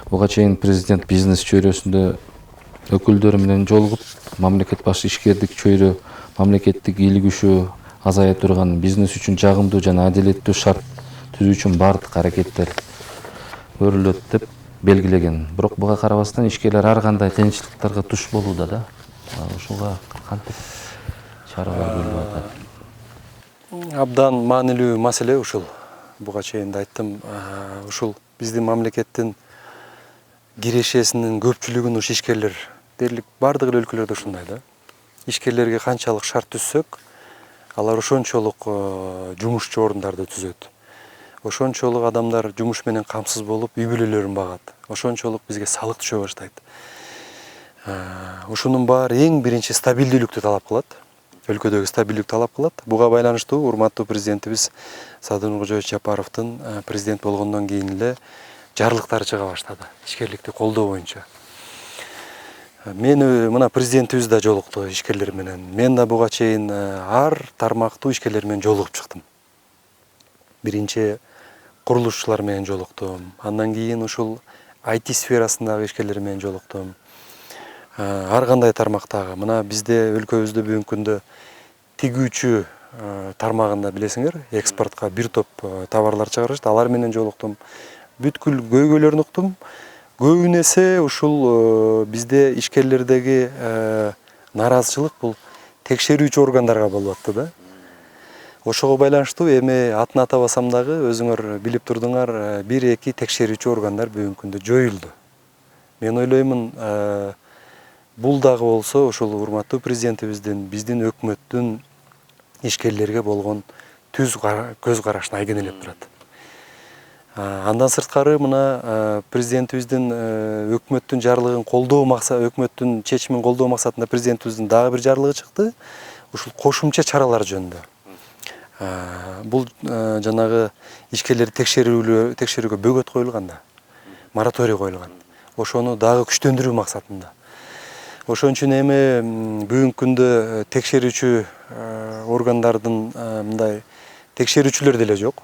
Буга чейин президент бизнес чөйрөсүндө өкүлдөрү менен жолугуп, мамлекет башы ишкердик чөйрө, мамлекеттик ийгилигишүү азая турган, бизнес үчүн жагымдуу жана адилеттүү шарт түзүү үчүн бардык аракеттер көрүлөт деп белгилеген. Бирок буга карабастан ишкерлер ар кандай кыйынчылыктарга туш болууда да. Ушуга кантип чаралар көрүлүп атат? Абдан маанилүү маселе ушул. Буга чейин да айттым, ушул биздин мамлекеттин кирешесинин көпчүлүгүн уш ишкерлер дерлик бардык эле өлкөлөрдө ушундай да. Ишкерлерге канчалык шарт түзсөк, алар ошончолук жумушчу орундарды түзөт. Ошончолук адамдар жумуш менен камсыз болуп, үй бүлөлөрүн багат. Ошончолук бизге салык түшө баштайт. Ушунун баары эң биринчи стабилдүүлүктү талап кылат. Өлкөдөгү стабилдүүлүктү талап кылат. Буга байланыштуу урматтуу президентибиз Садыркожоевич Жапаровдун президент болгондон кийин эле жарлыктары чыга баштады ишкерликти колдоо боюнча. Мен мына президентибиз да жолукту ишкерлер менен. Мен да буга чейин ар тармактуу ишкерлер менен жолугуп чыктым. Биринчи курулушчулар менен жолуктум. Андан кийин ушул IT сферасындагы ишкерлер менен жолуктум. Ар кандай тармактагы. Мына бизде өлкөбүздө бүгүнкү күндө тигүүчү тармагында билесиңер, экспортко бир топ товарлар чыгарышат. Алар менен жолуктум. Бүткүл көйгөйлөрүн уктум. Көбүн эсе ушул бизде ишкерлердеги наразычылык бул текшерүүчү органдарга болуп атты да. Ошого байланыштуу эми атын атабасам дагы өзүңөр билип турдуңар, 1-2 текшерүүчү органдар бүгүнкү күндө жоюлду. Мен ойлоймун, бул дагы болсо ошол урматтуу президентибиздин, биздин өкмөттүн ишкерлерге болгон түз көз карашын айгинелеп турат. Андан сырткары мына президентибиздин өкмөттүн жарлыгын колдоо максаты, өкмөттүн чечимин колдоо максатында президентибиздин дагы бир жарлыгы чыкты. Ушул кошумча чаралар жөнүндө. Бул жанагы ишкерлерди текшерүүгө бөгөт коюлган да. Мораторий коюлган. Ошону дагы күчтөндүрүү максатында. Ошон үчүн эми бүгүнкү күндө текшерүүчү органдардын мындай текшерүүчүлөр деле жок.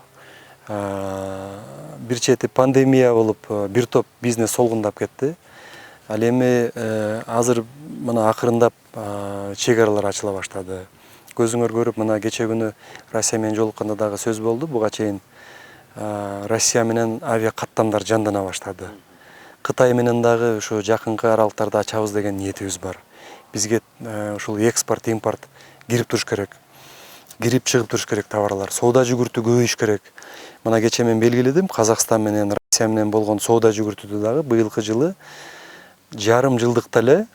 Бир чети пандемия болуп, бир топ бизнес солгундап кетти. Ал эми азыр мына акырындап чек аралар ачыла баштады. Көзүңөр көрүп, мына кече күнү Россия менен жолукканда дагы сөз болду. Буга чейин Россия менен авиа каттамдар жандана баштады. Кытай менен дагы ушу жакынкы аралыктарда ачабыз деген ниетибиз бар. Бизге ушул экспорт, импорт кирип туруш керек. Кирип чыгып туруш керек товарлар. Соода жүгүртүү көбөйүш керек. Мына кече мен белгиледим, Казакстан менен Россия менен болгон соода жүгүртүүдө дагы быйылкы жылы жарым жылдыкта эле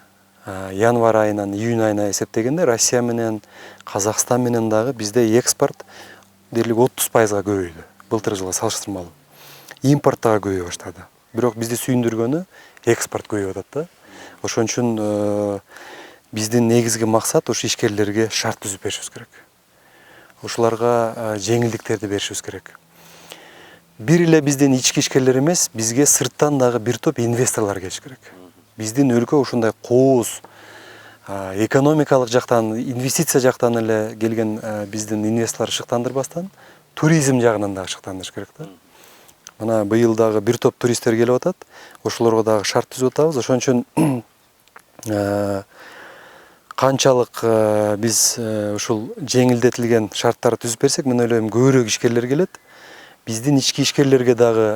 январь айынан июнь айына эсептегенде Россия менен Казакстан менен дагы бизде экспорт дерлик 30%га көбөйдү. Былтыр жылга салыштырмалуу. Импорт дагы көбөйө баштады. Бирок бизди сүйүндүргөнү экспорт көбөйүп атат да. Ошон үчүн биздин негизги максат ушу ишкерлерге шарт түзүп беришибиз керек. Ушуларга жеңилдиктерди беришибиз керек. Бир эле биздин ички ишкерлер эмес, бизге сырттан дагы бир топ инвесторлор келиш керек. Биздин өлкө ушундай кооз экономикалык жактан, инвестиция жактан эле келген биздин инвесторлор шыктандырбастан, туризм жагынан дагы шыктандырыш керек да. Мына быйыл дагы бир топ туристтер келип атат. Ошолорго дагы шарт түзүп атабыз. Ошон үчүн канчалык биз ушул жеңилдетилген шарттарды түзүп берсек, мен ойлойм көбүрөөк ишкерлер келет. Биздин ички ишкерлерге дагы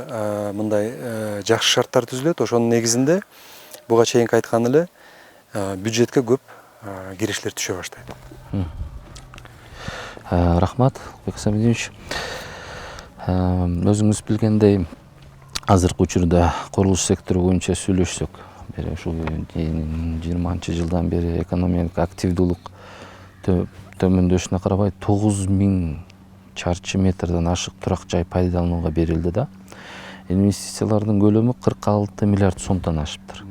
мындай жакшы шарттар түзүлөт. Ошонун негизинде буга чейинки айткан эле бюджетке көп киришler түшө баштайт. Рахмат, Бек Самединович. Өзүңүз билгендей, азыркы учурда курулуш сектору боюнча сүйлөшсөк, бери ушул 20-жылдан бери экономикалык активдүүлүк төмөндөшүнө карабай 9000 чарчы метрден ашык турак жай пайдаланууга берилди да. Инвестициялардын көлөмү 46 миллиард сомдон ашыптыр.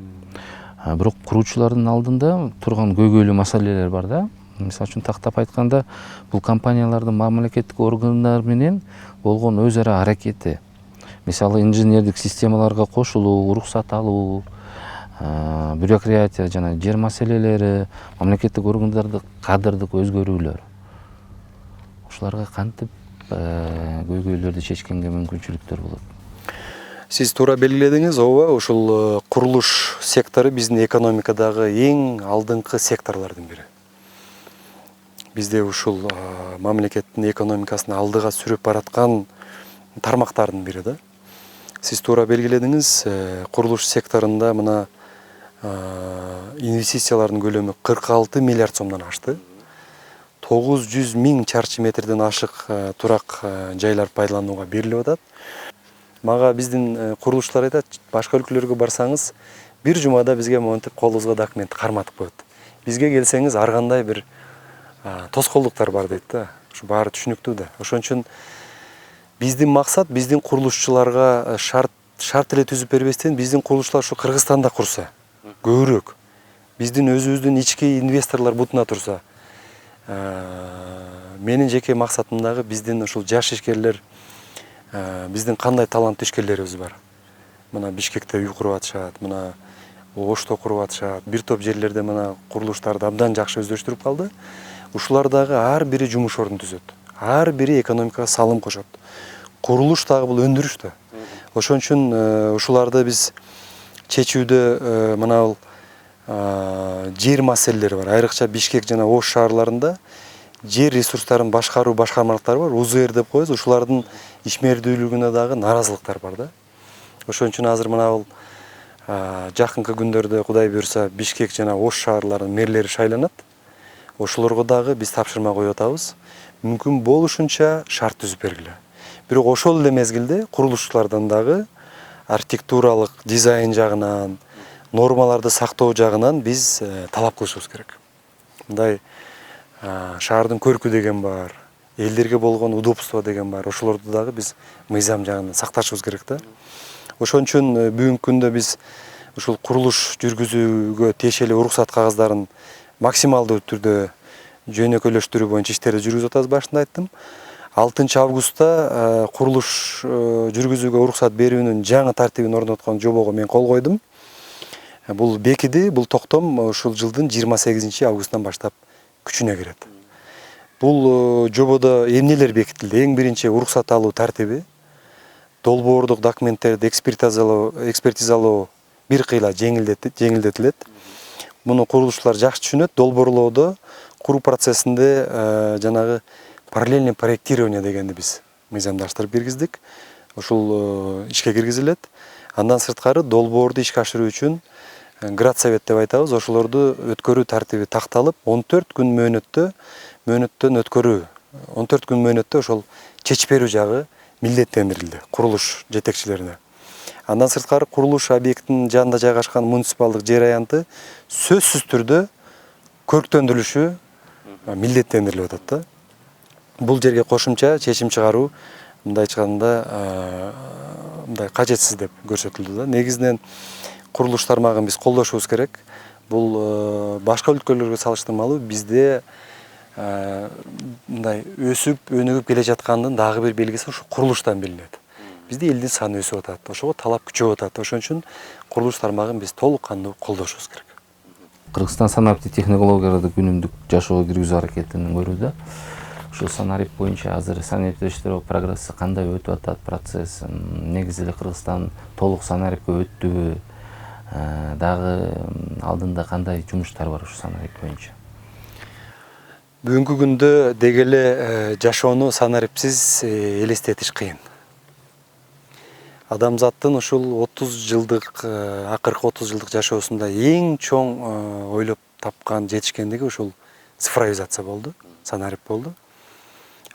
Бирок куруучулардын алдында турган көйгөйлүү маселелер бар да. Мисалы үчүн тактап айтканда, бул компаниялардын мамлекеттик органдар менен болгон өз ара аракети. Мисалы инженердик системаларга кошулуу, уруксат алуу, бюрократия жана жер маселелери, мамлекеттик органдардын кадрдык өзгөрүүлөр. Ушуларга кантип көйгөйлөрдү чечкенге мүмкүнчүлүктөр болот? Сиз туура белгиледиңиз, ооба, ушул курулуш сектору биздин экономикадагы эң алдыңкы секторлордун бири. Бизде ушул мамлекеттин экономикасын алдыга сүрүп бараткан тармактардын бири да. Сиз туура белгиледиңиз, курулуш секторунда мына инвестициялардын көлөмү 46 миллиард сомдон ашты. 900 000 чарчы метрден ашык турак жайлар пайдаланууга берилип атат. Мага биздин курулушчулар айтат, башка өлкөлөргө барсаңыз, бир жумада бизге монтип колубузга документ карматып коет. Бизге келсеңиз, ар кандай бир тоскоолдуктар бар дейт да. Ушу баары түшүнүктүү да. Ошон үчүн биздин максат, биздин курулушчуларга шарт эле түзүп бербестен, биздин курулушчулар ушу Кыргызстанда курса, көбүрөөк. Биздин өзүбүздүн ички инвесторлор бутуна турса. Менин жеке максатым дагы биздин ушул жаш ишкерлер, биздин кандай таланттуу ишкерлерибиз бар. Мына Бишкекте үй куруп атышат, мына Ошто куруп атышат, бир топ жерлерде мына курулуштарды абдан жакшы өздөштүрүп калды. Ушулар дагы ар бири жумуш ордун түзөт. Ар бири экономикага салым кошот. Курулуш дагы бул өндүрүш да. Ошон үчүн ушуларды биз чечүүдө мына бул жер маселелери бар. Айрыкча Бишкек жана Ош шаарларында жер ресурстарын башкаруу башкармалыктары бар. УЗР деп коебуз. Ушулардын ишмердүүлүгүнө дагы наразылыктар бар да. Ошон үчүн азыр мына бул жакынкы күндөрдө Кудай буйрса Бишкек жана Ош шаарларынын мэрлери шайланат. Ошолорго дагы биз тапшырма коюп атабыз. Мүмкүн болушунча шарт түзүп бергиле. Бирок ошол эле мезгилде курулушчулардан дагы архитектуралык дизайн жагынан, нормаларды сактоо жагынан биз талап кылышыбыз керек. Мындай шаардын көркү деген бар, элдерге болгон удобство деген бар. Ошолорду дагы биз мыйзам жагынан сакташыбыз керек да. Ошон үчүн бүгүнкү күндө биз ушул курулуш жүргүзүүгө тиешелүү уруксат кагаздарын максималдуу түрдө жөнөкөйлөштүрүү боюнча иштерди жүргүзүп атабыз, башында айттым. 6 августта курулуш жүргүзүүгө уруксат берүүнүн жаңы тартибин орноткон жобого мен кол койдум. Бул бекиди, бул токтом ушул жылдын 28 августунан баштап күчүнө кирет. Бул жободо эмнелер бекитилди? Эң биринчи уруксат алуу тартиби, долбоордук документтерди экспертизалоо бир кыйла жеңилдетилет. Муну курулушчулар жакшы түшүнөт. Долбоорлоодо, куруу процессинде жанагы параллельный проектирование дегенди биз мыйзамдаштырып киргиздик. Ушул ишке киргизилет. Андан сырткары долбоорду ишке ашыруу үчүн градсовет деп айтабыз. Ошолорду өткөрүү тартиби такталып, 14 күн мөөнөттөн өткөрүү, 14 күн мөөнөттө ошол чечип берүү жагы милдеттендирилди курулуш жетекчилерине. Андан сырткары курулуш объектинин жанында жайгашкан муниципалдык жер аянты сөзсүз түрдө көрктөндүрүлүшү милдеттендирилип атат да. Бул жерге кошумча чечим чыгаруу мындай айтканда мындай кажетсиз деп көрсөтүлдү да. Негизинен курулуш тармагын биз колдошубуз керек. Бул башка өлкөлөргө салыштырмалуу бизде мындай өсүп, өнүгүп келе жаткандын дагы бир белгиси ушу курулуштан билинет. Бизде элдин саны өсүп атат, ошого талап күчөп атат. Ошон үчүн курулуш тармагын биз толук кандуу колдошубуз керек. Кыргызстан санариптик технологияларды күнүмдүк жашоого киргизүү аракетин көрүүдө. Ушул санарip боюнча азыр санариптештирүү прогресси кандай өтүп атат, процесс? Негизи эле Кыргызстан толук санарипке өттүбү? Дагы алдында кандай жумуштар бар ушул санарип боюнча? Бүгүнкү күндө деги эле жашоону санарипсиз элестетиш кыйын. Адамзаттын ушул 30 жылдык, акыркы 30 жылдык жашоосунда эң чоң ойлоп тапкан жетишкендиги ушул цифровизация болду, санарип болду.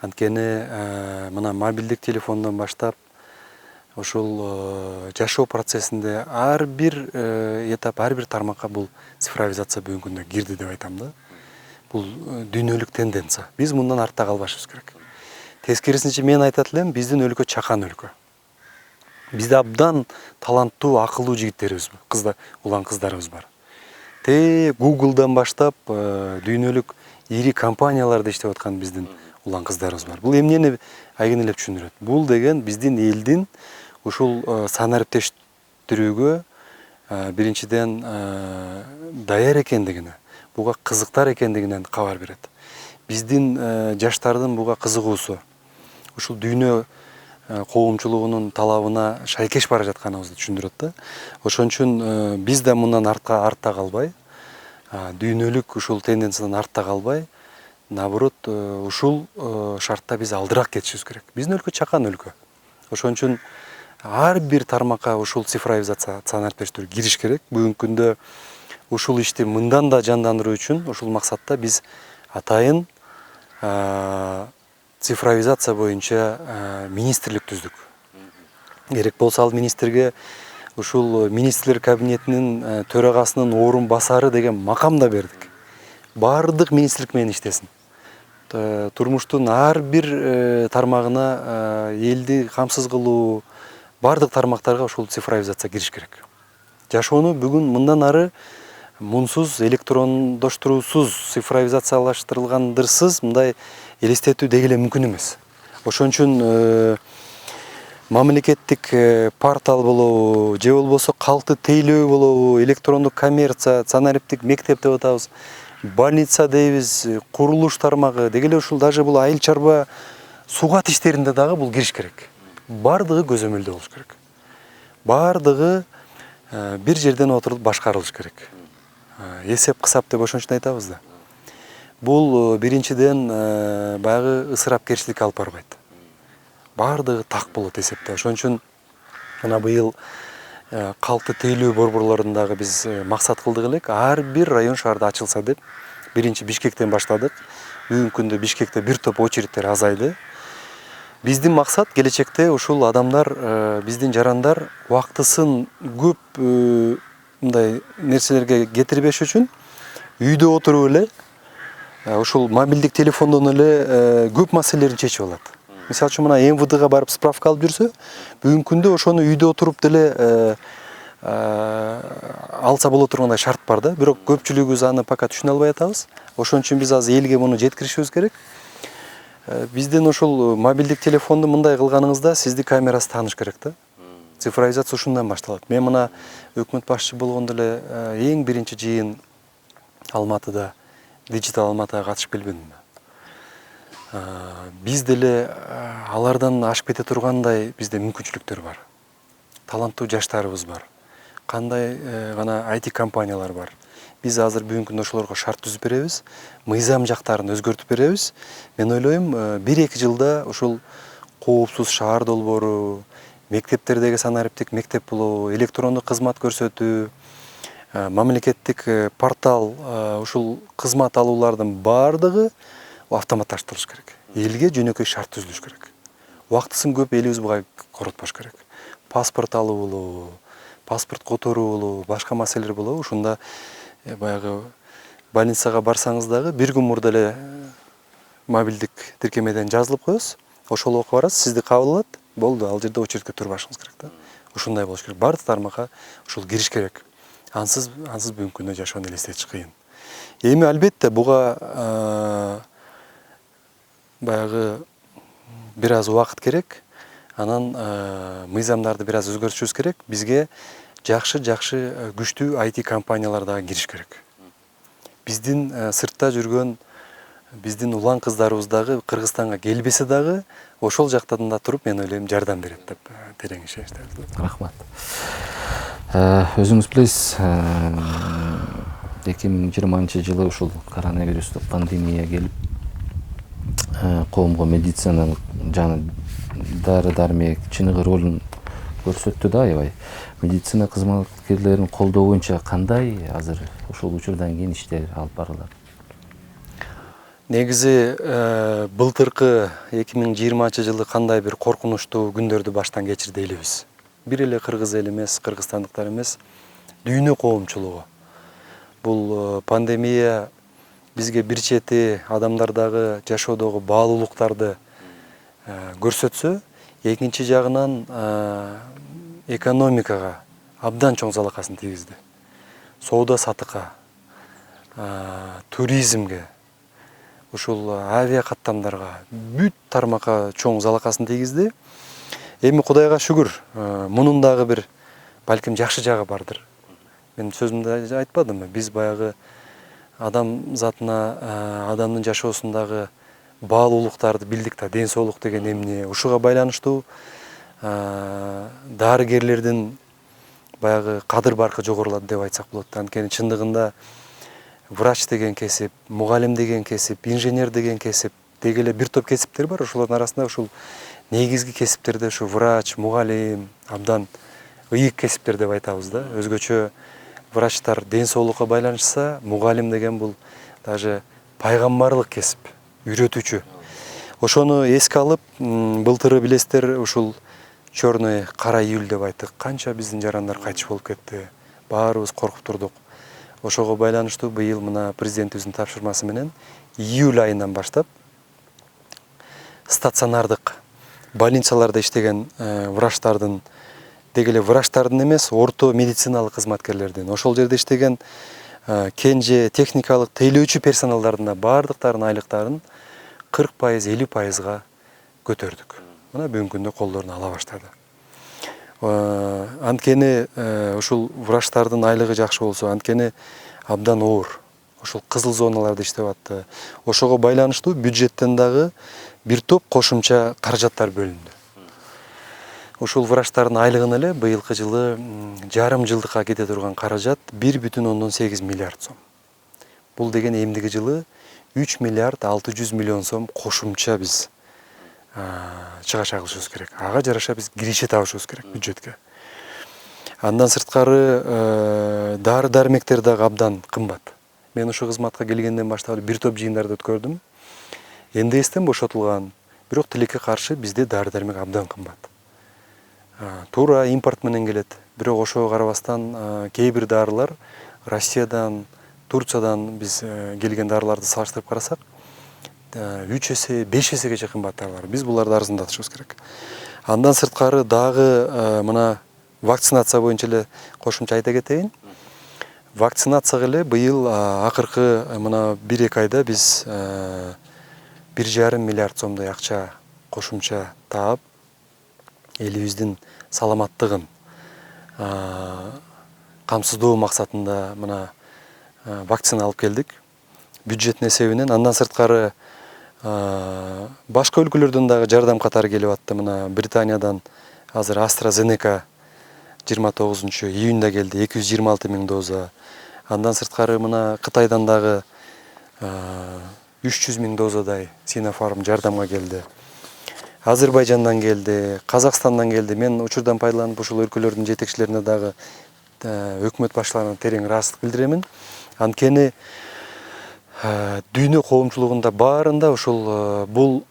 Анткени мына мобилдик телефондон баштап ушул жашоо процессинде ар бир этап, ар бир тармакка бул цифровизация бүгүнкү күндө кирди деп айтам да. Бул дүйнөлүк тенденция. Биз мындан артта калбашыбыз керек. Тескерисинче мен айтат элем, биздин өлкө чакан өлкө. Бизде абдан таланттуу, акылдуу жигиттерибиз, улан кыздарыбыз бар. Google'дан баштап дүйнөлүк ири компанияларда иштеп аткан биздин улан кыздарыбыз бар. Бул эмнени айгинелеп түшүндүрөт? Бул деген биздин элдин ушул санариптештирүүгө биринчиден даяр экендигине, буга кызыктар экендигинен кабар берет. Биздин жаштардын буга кызыгуусу, ушул дүйнө коомчулугунун талабына шайкеш бара жатканыбызды түшүндүрөт да. Ошон үчүн биз да мындан артта калбай, дүйнөлүк ушул тенденциядан артта калбай, наоборот, ушул шартта биз алдыраак кетишибиз керек. Биздин өлкө чакан өлкө. Ошон үчүн ар бир тармакка ушул цифровизация, санариптештирүү кириш керек. Бүгүнкү күндө ушул ишти мындан да жандандыруу үчүн ушул максатта биз атайын цифровизация боюнча министрлик түздүк. Керек болсо ал министрге ушул министрлер кабинетинин төрагасынын орун басары деген макам да бердик. Бардык министрлик менен иштесин. Турмуштун ар бир тармагына элди камсыз кылуу, бардык тармактарга ушул цифровизация кириш керек. Жашоону бүгүн мындан ары мунсуз, электрондоштуруусуз, цифровизациялаштырылгандырсыз мындай элестетүү деги эле мүмкүн эмес. Ошон үчүн мамлекеттик портал болобу, же болбосо калкты тейлөө болобу, электрондук коммерция, санариптик мектеп деп атабыз, больница дейбиз, курулуш тармагы, деги эле ушул даже бул айыл чарба сугат иштеринде дагы бул кириш керек. Бардыгы көзөмөлдө болуш керек. Бардыгы бир жерден отуруп башкарылыш керек. Эсеп кысап деп ошон үчүн айтабыз да. Бул биринчиден баягы ысырапкерчиликке алып барбайт. Бардыгы так болот эсепте. Ошон үчүн мына быйыл калкты тейлөө борборлорун дагы биз максат кылдык элек. Ар бир район шаарда ачылса деп, биринчи Бишкектен баштадык. Бүгүнкү күндө Бишкекте бир топ очередтер азайды. Биздин максат келечекте ушул адамдар, биздин жарандар убактысын көп мындай нерселерге кетирбеш үчүн үйдө отуруп эле ушул мобилдик телефондон эле көп маселелерин чечип алат. Мисалы үчүн мына МВДга барып справка алып жүрсө, бүгүнкү күндө ошону үйдө отуруп деле алса боло тургандай шарт бар да. Бирок көпчүлүгүбүз аны пока түшүнө албай атабыз. Ошон үчүн биз азыр элге муну жеткиришибиз керек. Биздин ошол мобилдик телефонду мындай кылганыңызда сизди камерасы тааныш керек да. Цифровизация ушундан башталат. Мен мына өкмөт башчы болгондо эле эң биринчи жыйын Алматыда, Digital Алматыга катышып келбедимби? Биз деле алардан ашып кете тургандай бизде мүмкүнчүлүктөр бар. Таланттуу жаштарыбыз бар. Кандай гана IT компаниялар бар. Биз азыр бүгүнкү күндө ошолорго шарт түзүп беребиз, мыйзам жактарын өзгөртүп беребиз. Мен ойлойм, 1-2 жылда ушул коопсуз шаар долбоору, мектептердеги санариптик мектеп болобу, электрондук кызмат көрсөтүү, мамлекеттик портал, ушул кызмат алуулардын бардыгы автоматташтырылыш керек. Элге жөнөкөй шарт түзүлүш керек. Убактысын көп элибиз буга коротпош керек. Паспорт алуу болобу, паспорт которуу болобу, башка маселелер болобу, ушунда баягы больницага барсаңыз дагы бир күн мурда эле мобилдик тиркемеден жазылып коесуз, ошол окуп барасыз, сизди кабыл алат, болду, ал жерде очередке турбашыңыз керек да. Ушундай болуш керек. Бардык тармакка ушул кириш керек. Ансыз бүгүнкү күндө жашоону элестетиш кыйын. Эми албетте буга баягы бир аз убакыт керек. Анан мыйзамдарды бир аз өзгөртүшүбүз керек. Бизге жакшы күчтүү IT компаниялар дагы кириш керек. Биздин сыртта жүргөн биздин улан кыздарыбыз дагы Кыргызстанга келбесе дагы ошол жактан да туруп, мен ойлойм, жардам берет деп терең ишенем. Рахмат. Өзүңүз билесиз, 2020-жылы ушул коронавирустук пандемия келип, коомго медициналык жана дары-дармек чыныгы ролун көрсөттү да аябай. Медицина кызматкерлерин колдоо боюнча кандай азыр ушул учурдан кийин иштер алып барылат? Негизи былтыркы 2020 жылы кандай бир коркунучтуу күндөрдү баштан кечирди элибиз. Бир эле кыргыз эл эмес, кыргызстандыктар эмес, дүйнө коомчулугу. Бул пандемия бизге бир чети адамдардагы жашоодогу баалуулуктарды көрсөтсө, экинчи жагынан экономикага абдан чоң залакасын тийгизди. Соода сатыкка, туризмге, ушул авиа каттамдарга, бүт тармакка чоң залакасын тийгизди. Эми Кудайга шүгүр, мунун дагы бир балким жакшы жагы бардыр. Мен сөзүмдө айтпадымбы, биз баягы адам затына, адамдын жашоосундагы баалуулуктарды билдик да, ден соолук деген эмне, ушуга байланыштуу дарыгерлердин баягы кадыр баркы жогорулады деп айтсак болот. Анткени чындыгында врач деген кесип, мугалим деген кесип, инженер деген кесип, деги эле бир топ кесиптер бар. Ошолордун арасында ушул негизги кесиптерде ушу врач, мугалим абдан ыйык кесиптер деп айтабыз да. Өзгөчө врачтар ден соолукка байланышса, мугалим деген бул даже пайгамбарлык кесип, үйрөтүүчү. Ошону эске алып, былтыры билесиздер, ушул чёрный кара июль деп айттык. Канча биздин жарандар кайтыш болуп кетти. Баарыбыз коркуп турдук. Ошого байланыштуу быйыл мына президентибиздин тапшырмасы менен июль айынан баштап стационардык больницаларда иштеген врачтардын, деги эле врачтардын эмес, орто медициналык кызматкерлердин, ошол жерде иштеген кенже техникалык тейлөөчү персоналдардын баардыктарынын айлыктарын 40%, 50%га көтөрдүк. Мына бүгүнкү күндө колдорун ала баштады. Анткени ушул врачтардын айлыгы жакшы болсо, анткени абдан оор. Ошол кызыл зоналарда иштеп атты. Ошого байланыштуу бюджеттен дагы бир топ кошумча каражаттар бөлүндү. Ушул врачтардын айлыгын эле быйылкы жылы жарым жылдыкка кете турган каражат 1,8 миллиард сом. Бул деген эмдиги жылы 3 миллиард 600 миллион сом кошумча биз чыгаш алышыбыз керек. Ага жараша биз киреше табышыбыз керек бюджетке. Андан сырткары дары-дармектер дагы абдан кымбат. Мен ушу кызматка келгенден баштап бир топ жыйындарды өткөрдүм. НДСтен бошотулган, бирок тилекке каршы бизде дары-дармек абдан кымбат. Туура импорт менен келет. Бирок ошого карабастан кээ бир дарылар Россиядан, Турциядан биз келген дарыларды салыштырып карасак, 3 эсе, 5 эсеге кымбат дарылар. Биз буларды арзандатышыбыз керек. Андан сырткары дагы мына вакцинация боюнча эле кошумча айта кетейин. Вакцинацияга эле быйыл акыркы мына 1-2 айда биз 1,5 миллиард сомдой акча кошумча таап, элибиздин саламаттыгын камсыздоо максатында мына вакцина алып келдик. Бюджеттин эсебинен. Андан сырткары башка өлкөлөрдөн дагы жардам катары келип атты. Мына Британиядан азыр AstraZeneca 29 июнда келди, 226 000 доза. Андан сырткары мына Кытайдан дагы 300 000 дозадай Sinopharm жардамга келди. Азербайжандан келди, Казакстандан келди. Мен учурдан пайдаланып ушул өлкөлөрдүн жетекчилерине дагы өкмөт башчыларына терең ыраазычылык билдиремин. Анткени дүйнө коомчулугунда баарында ушул бул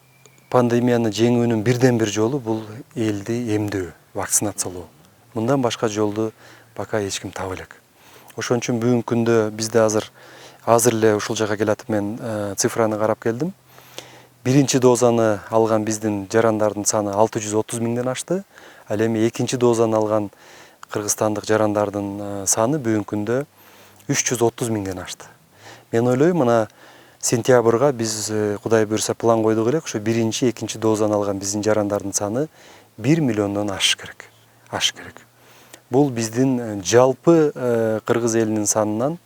пандемияны жеңүүнүн бирден бир жолу бул элди эмдөө, вакцинациялоо. Мындан башка жолду пока эч ким таба элек. Ошон үчүн бүгүнкү күндө бизде азыр эле ушул жака келатып мен цифраны карап келдим. Биринчи дозаны алган биздин жарандардын саны 630 000ден ашты. Ал эми экинчи дозаны алган кыргызстандык жарандардын саны бүгүнкү күндө 330 000ден ашты. Мен ойлойм, мына сентябрга биз Кудай буйрса план койдук элек, ошо биринчи, экинчи дозаны алган биздин жарандардын саны 1 миллиондон ашыш керек. Бул биздин жалпы кыргыз элинин санынан,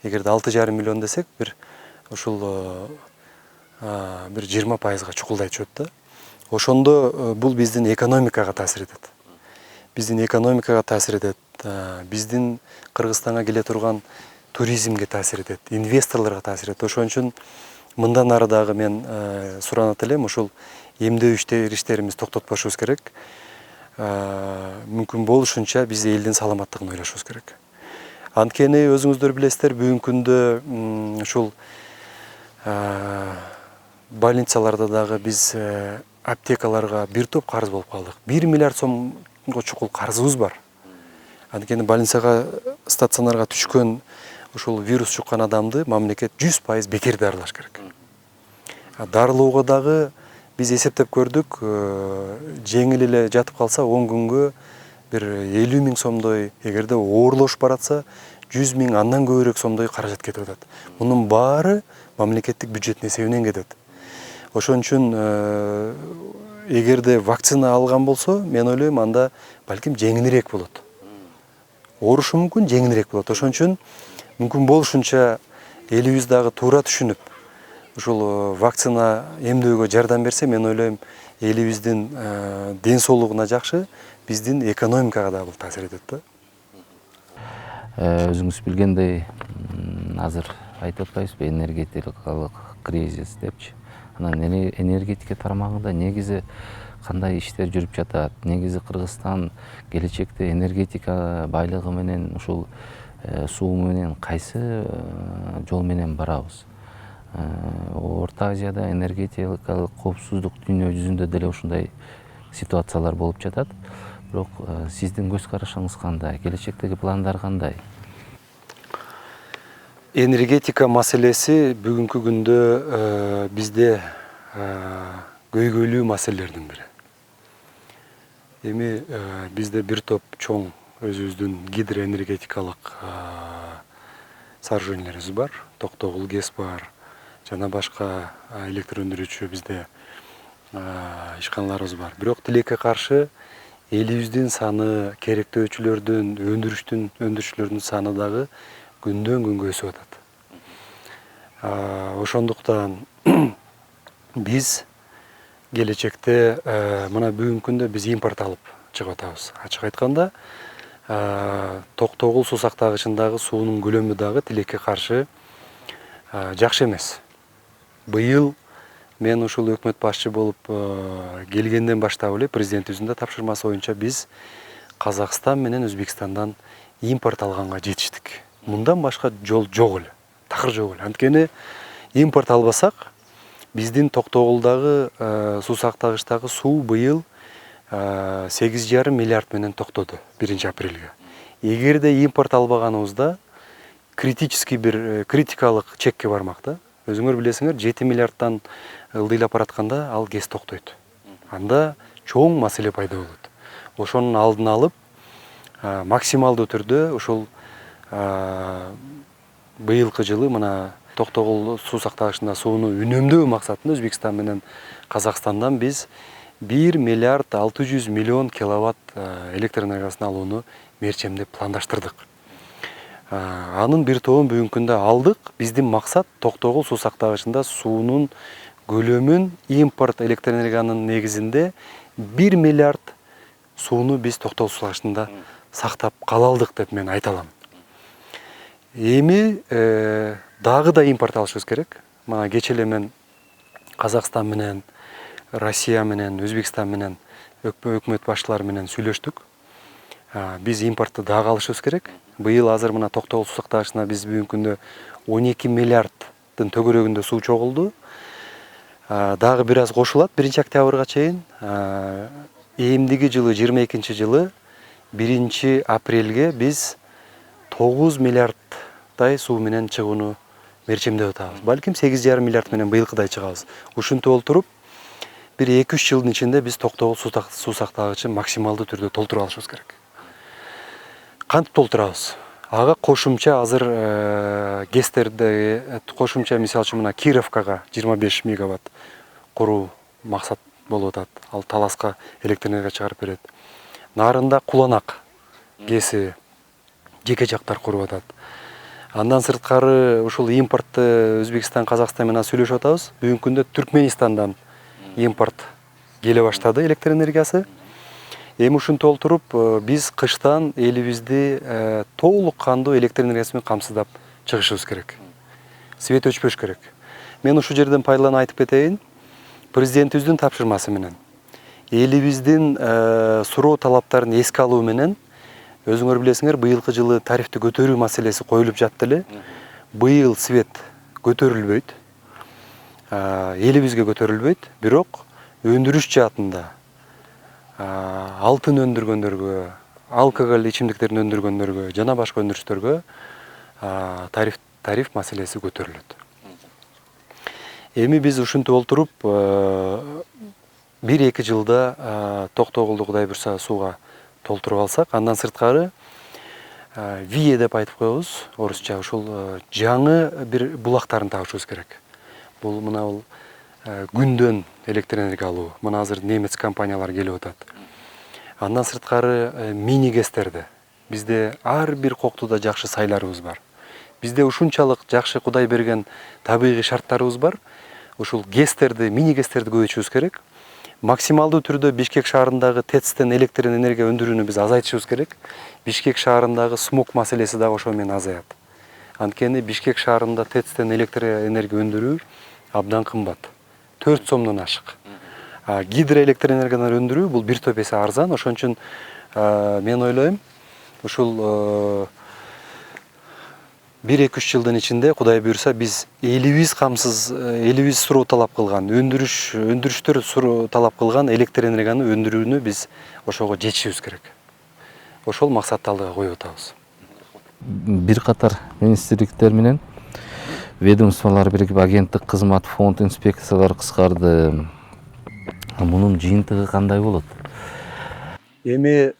эгерде 6,5 миллион десек, бир ушул бир 20%га чукулдай түшөт да. Ошондо бул биздин экономикага таасир этет. Биздин Кыргызстанга келе турган туризмге таасир этет, инвесторлорго таасир этет. Ошон үчүн мындан ары дагы мен суранат элем, ушул эмдөө иштерибизди токтотпошубуз керек. Мүмкүн болушунча биз элдин саламаттыгын ойлошубуз керек. Анткени өзүңүздөр билесиздер, бүгүнкү күндө ушул Больницаларда дагы биз аптекаларга бир топ карыз болуп калдык. 1 миллиард сомго чукул карызыбыз бар. Анткени больницага, стационарга түшкөн ушул вирус жуккан адамды мамлекет 100% бекер дарылаш керек. Дарылоого дагы биз эсептеп көрдүк, жеңил эле жатып калса 10 күнгө бир 50 миң сомдой, эгерде оорлошуп баратса 100 миң андан көбүрөөк сомдой каражат кетип атат. Мунун баары мамлекеттик бюджеттин эсебинен кетет. Ошон үчүн эгерде вакцина алган болсо, мен ойлойм, анда балким жеңилирээк болот. Оорушу мүмкүн, жеңилирээк болот. Ошон үчүн мүмкүн болушунча элибиз дагы туура түшүнүп, ушул вакцина эмдөөгө жардам берсе, мен ойлойм, элибиздин ден соолугуна жакшы, биздин экономикага да бул таасир этет да. Өзүңүз билгендей, азыр айтып атпайбызбы, энергетикалык кризис депчи. Анан энергетика тармагында негизи кандай иштер жүрүп жатат? Негизи Кыргызстан келечекте энергетика байлыгы менен, ушул суу менен кайсы жол менен барабыз? Орто Азияда энергетикалык коопсуздук дүйнө жүзүндө деле ушундай ситуациялар болуп жатат. Бирок сиздин көз карашыңыз кандай? Келечектеги пландар кандай? Энергетика маселеси бүгүнкү күндө бизде көйгөйлүү маселелердин бири. Эми бизде бир топ чоң өзүбүздүн гидроэнергетикалык сооруженияларыбыз бар. Токтогул ГЭС бар, жана башка электр өндүрүүчү бизде ишканаларыбыз бар. Бирок тилекке каршы элибиздин саны, керектөөчүлөрдүн, өндүрүүчүлөрдүн саны дагы күндөн күнгө өсүп атат. Ошондуктан биз келечекте мына бүгүнкү күндө биз импорт алып чыгып атабыз. Ачык айтканда, Токтогул суу сактагычындагы суунун көлөмү дагы тилекке каршы жакшы эмес. Быйыл мен ушул өкмөт башчы болуп келгенден баштап эле президентибиздин да тапшырмасы боюнча биз Казакстан менен Өзбекстандан импорт алганга жетиштик. Мындан башка жол жок эле, такыр жок эле. Анткени импорт албасак, биздин Токтогулдагы суу сактагычтагы суу быйыл 8,5 миллиард менен токтоду 1 апрелге. Эгерде импорт албаганыбызда критикалык чекке бармак да. Өзүңөр билесиңер, 7 миллиардтан ылдыйлап баратканда ал ГЭС токтойт. Анда чоң маселе пайда болот. Ошонун алдын алып, максималдуу түрдө ушул быйылкы жылы мына Токтогул суу сактагычында сууну үнөмдөө максатында Өзбекстан менен Казакстандан биз 1 миллиард 600 миллион киловатт электр энергиясын алууну мерчемдеп пландаштырдык. Анын бир тобун бүгүнкү күндө алдык. Биздин максат Токтогул суу сактагычында суунун көлөмүн импорт электр энергиянын негизинде 1 миллиард сууну биз Токтогул суу сактагычында сактап кала алдык деп мен айта алам. Эми дагы да импорт алышыбыз керек. Мына кечээ эле мен Казакстан менен, Россия менен, Өзбекстан менен өкмөт башчылары менен сүйлөштүк. Биз импортты дагы алышыбыз керек. Быйыл азыр мына Токтогул суу сактагычына биз бүгүнкү күндө 12 миллиарддын төгөрөгүндө суу чогулду. Дагы бир аз кошулат 1 октябрга чейин. Эмдиги жылы 22 жылы 1 апрелге биз 9 миллиарддай суу менен чыгууну мерчемдеп атабыз. Балким 8,5 миллиард менен быйылкыдай чыгабыз. Ушинтип олтуруп, бир 2-3 жылдын ичинде биз Токтогул суу сактагычын максималдуу түрдө толтуруп алышыбыз керек. Кантип толтурабыз? Ага кошумча азыр ГЭСтерде кошумча, мисалы үчүн мына Кировкага 25 мегаватт куруу максат болуп атат. Ал Таласка электр энергия чыгарып берет. Нарында Куланак ГЭСи жеке жактар куруп атат. Андан сырткары ушул импортты Өзбекстан, Казакстан менен сүйлөшүп атабыз. Бүгүнкү күндө Түркменистандан импорт келе баштады электр энергиясы. Эми ушинтип олтуруп, биз кыштан элибизди толук кандуу электр энергиясы менен камсыздап чыгышыбыз керек. Свет өчпөш керек. Мен ушул жерден пайдаланып айтып кетейин. Президентибиздин тапшырмасы менен элибиздин суроо талаптарын эске алуу менен, өзүңөр билесиңер, быйылкы жылы тарифти көтөрүү маселеси коюлуп жатты эле. Быйыл свет көтөрүлбөйт. элибизге көтөрүлбөйт, бирок өндүрүш жаатында алтын өндүргөндөргө, алкоголь ичимдиктерин өндүргөндөргө жана башка өндүрүштөргө тариф маселеси көтөрүлөт. Эми биз ушинтип олтуруп 1-2 жылда Токтогулду Кудай буйрса сууга толтуруп алсак, андан сырткары вие деп айтып коебуз орусча, ушул жаңы бир булактарын табышыбыз керек. Бул күндөн электр энергия алуу. Мына азыр немец компаниялар келип атат. Андан сырткары мини гэстерди. Бизде ар бир коктуда жакшы сайларыбыз бар. Бизде ушунчалык жакшы Кудай берген табигый шарттарыбыз бар. Ушул гэстерди, мини гэстерди көбөйтүшүбүз керек. Максималдуу түрдө Бишкек шаарындагы ТЭЦтен электр энергия өндүрүүнү биз азайтышыбыз керек. Бишкек шаарындагы смог маселеси дагы ошо менен азаят. Анткени Бишкек шаарында ТЭЦтен электр энергия өндүрүү абдан кымбат. 4 сомдон ашык. Гидроэлектр энергияны өндүрүү бул бир топ эсе арзан. Ошон үчүн мен ойлойм, ушул 1-2 жылдын ичинде Кудай буйрса биз элибиз камсыз, элибиз суроо талап кылган, өндүрүштөр суроо талап кылган электр энергияны өндүрүүнү биз ошого жетишибиз керек. Ошол максатты алдыга коюп атабыз. Бир катар министрликтер менен ведомстволор биригип агенттик кызмат, фонд инспекциялары кыскарды. Мунун жыйынтыгы кандай болот? Эми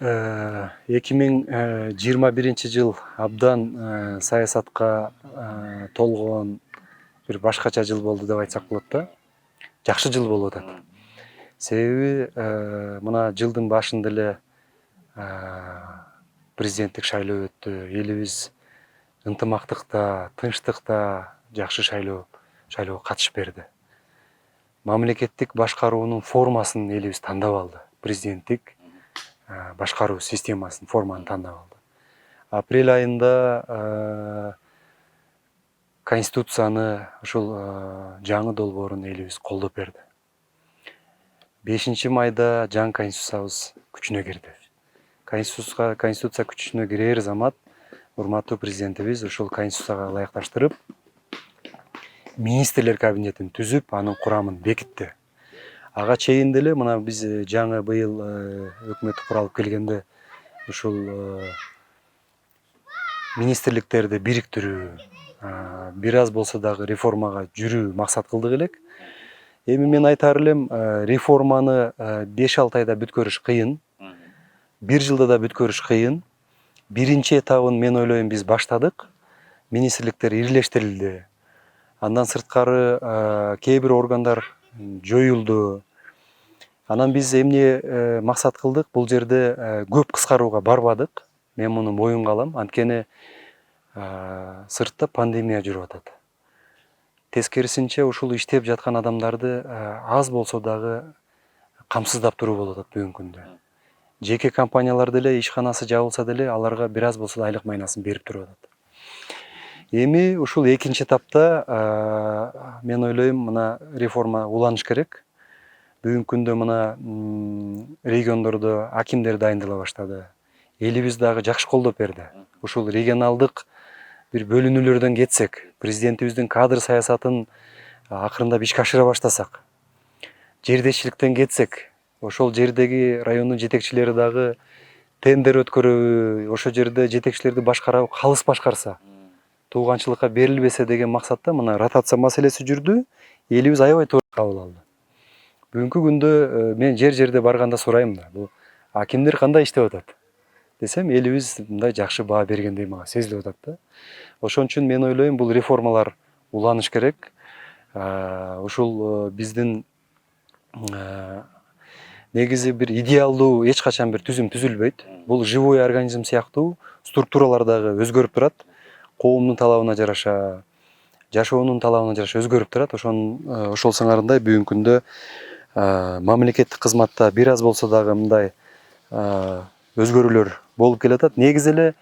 2021 жыл абдан саясатка толгон бир башкача жыл болду деп айтсак болот да. Жакшы жыл болуп атат. Себеби мына жылдын башында эле президенттик шайлоо өттү. Элибиз ынтымактыкта, тынчтыкта жакшы шайлоого катышып берди. Мамлекеттик башкаруунун формасын элибиз тандап алды. Президенттик башкаруу системасын, форманы тандап алды. Апрель айында Конституцияны, ушул жаңы долбоорун элибиз колдоп берди. 5 майда жаңы Конституциябыз күчүнө кирди. Конституция күчүнө кирер замат урматтуу президентибиз ушул Конституцияга ылайыкташтырып министрлер кабинетин түзүп, анын курамын бекитти. Ага чейин деле мына биз жаңы быйыл өкмөт куралып келгенде ушул министрликтерди бириктирүү, бир аз болсо дагы реформага жүрүү максат кылдык элек. Эми мен айтар элем, реформаны 5-6 айда бүткөрүш кыйын. 1 жылда да бүткөрүш кыйын. Биринчи этабын мен ойлойм биз баштадык. Министрликтер ирилештирилди. Андан сырткары кээ бир органдар жоюлду. Анан биз эмне максат кылдык? Бул жерде көп кыскарууга барбадык. Мен муну моюнга алам. Анткени сыртта пандемия жүрүп атат. Тескерисинче ушул иштеп жаткан адамдарды аз болсо дагы камсыздап туруу болуп атат бүгүнкү күндө. Жеке компаниялар деле ишканасы жабылса деле аларга бир аз болсо да айлык майнасын берип туруп атат. Эми ушул экинчи этапта мен ойлойм мына реформа уланыш керек. Бүгүнкү күндө мына региондордо акимдер дайындала баштады. Элибиз дагы жакшы колдоп берди. Ушул регионалдык бир бөлүнүүлөрдөн кетсек, президентибиздин кадр саясатын акырындап ишке ашыра баштасак, жердешчиликтен кетсек, ошол жердеги райондун жетекчилери дагы тендер өткөрөбү, ошол жерде жетекчилерди башкарабы, калыс башкарса, тууганчылыкка берилбесе деген максатта мына ротация маселеси жүрдү. Элибиз аябай туура кабыл алды. Бүгүнкү күндө мен жерде барганда сурайм да, бул акимдер кандай иштеп атат десем, элибиз мындай жакшы баа бергендей мага сезилип атат да. Ошон үчүн мен ойлойм, бул реформалар уланыш керек. Ушул биздин негизи бир идеалдуу эч качан бир түзүм түзүлбөйт. Бул живой организм сыяктуу, структуралар дагы өзгөрүп турат. Коомдун талабына жараша, жашоонун талабына жараша өзгөрүп турат. Ошол сыңарындай бүгүнкү күндө мамлекеттик кызматта бир аз болсо дагы мындай өзгөрүүлөр болуп келатат. Негизи эле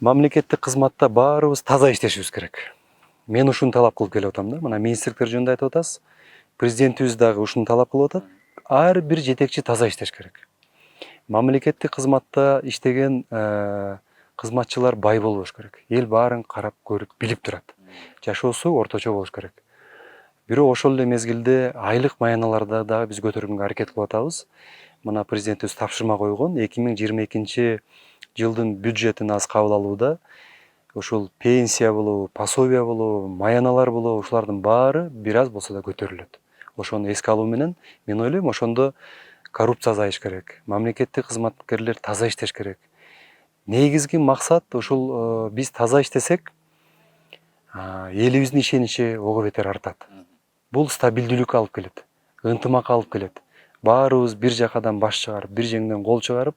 мамлекеттик кызматта баарыбыз таза иштешибиз керек. Мен ушуну талап кылып келип атам да. Мына министрликтер жөнүндө айтып атасыз. Президентибиз дагы ушуну талап кылып атат. Ар бир жетекчи таза иштеш керек. Мамлекеттик кызматта иштеген кызматчылар бай болбош керек. Эл баарын карап көрүп билип турат. Жашоосу орточо болуш керек. Бирок ошол эле мезгилде айлык маяналарды дагы биз көтөргөнгө аракет кылып атабыз. Мына президентибиз тапшырма койгон 2022 жылдын бюджетин азыр кабыл алууда ушул пенсия болобу, пособия болобу, маяналар болобу, ушулардын баары бир аз болсо да көтөрүлөт. Ошону эске алуу менен мен ойлойм ошондо коррупция азайыш керек. Мамлекеттик кызматкерлер таза иштеш керек. Негизги максат ушул биз таза иштесек, элибиздин ишеничи ого бетер артат. Бул стабилдүүлүккө алып келет, ынтымакка алып келет. Баарыбыз бир жакадан баш чыгарып, бир жеңден кол чыгарып,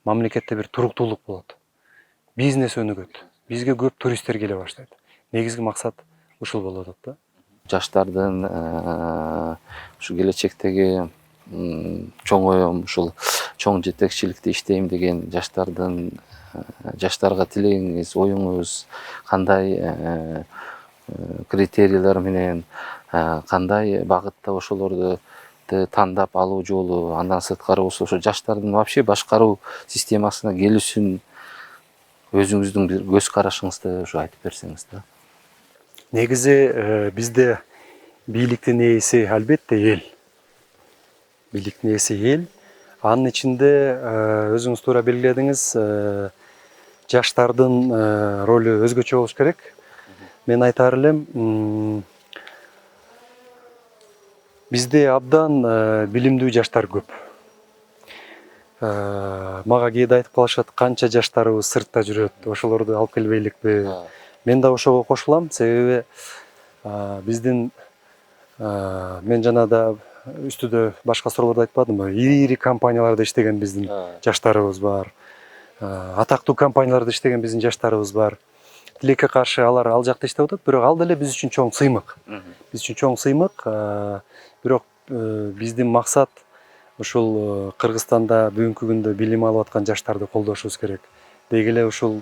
мамлекетте бир туруктуулук болот. Бизнес өнүгөт. Бизге көп туристтер келе баштайт. Негизги максат ушул болуп атат да. Жаштардын ушу келечектеги чоң оюм ушул чоң жетекчиликте иштейм деген жаштарга тилегиңиз, оюңуз кандай критерийлер менен, кандай багытта ошолорду тандап алуу жолу, андан сырткары болсо ошо жаштардын вообще башкаруу системасына келүүсүн өзүңүздүн бир көз карашыңызды ушу айтып берсеңиз да. Негизи бизде бийликтин ээси албетте эл. Бийликтин ээси эл. Анын ичинде өзүңүз туура белгиледиңиз, жаштардын ролу өзгөчө болуш керек. Мен айтаар элем, бизде абдан билимдүү жаштар көп. Мага кээде айтып калышат, канча жаштарыбыз сыртта жүрөт, ошолорду алып келбейликпи? Мен да ошого кошулам, себеби биздин мен жана да үстүдө башка суроолорду айтпадымбы? Ири компанияларда иштеген биздин жаштарыбыз бар. Атактуу компанияларда иштеген биздин жаштарыбыз бар. Тилекке каршы алар ал жакта иштеп атат, бирок ал деле биз үчүн чоң сыймык. Биз үчүн чоң сыймык, бирок биздин максат ушул Кыргызстанда бүгүнкү күндө билим алып аткан жаштарды колдошубуз керек. Деги эле ушул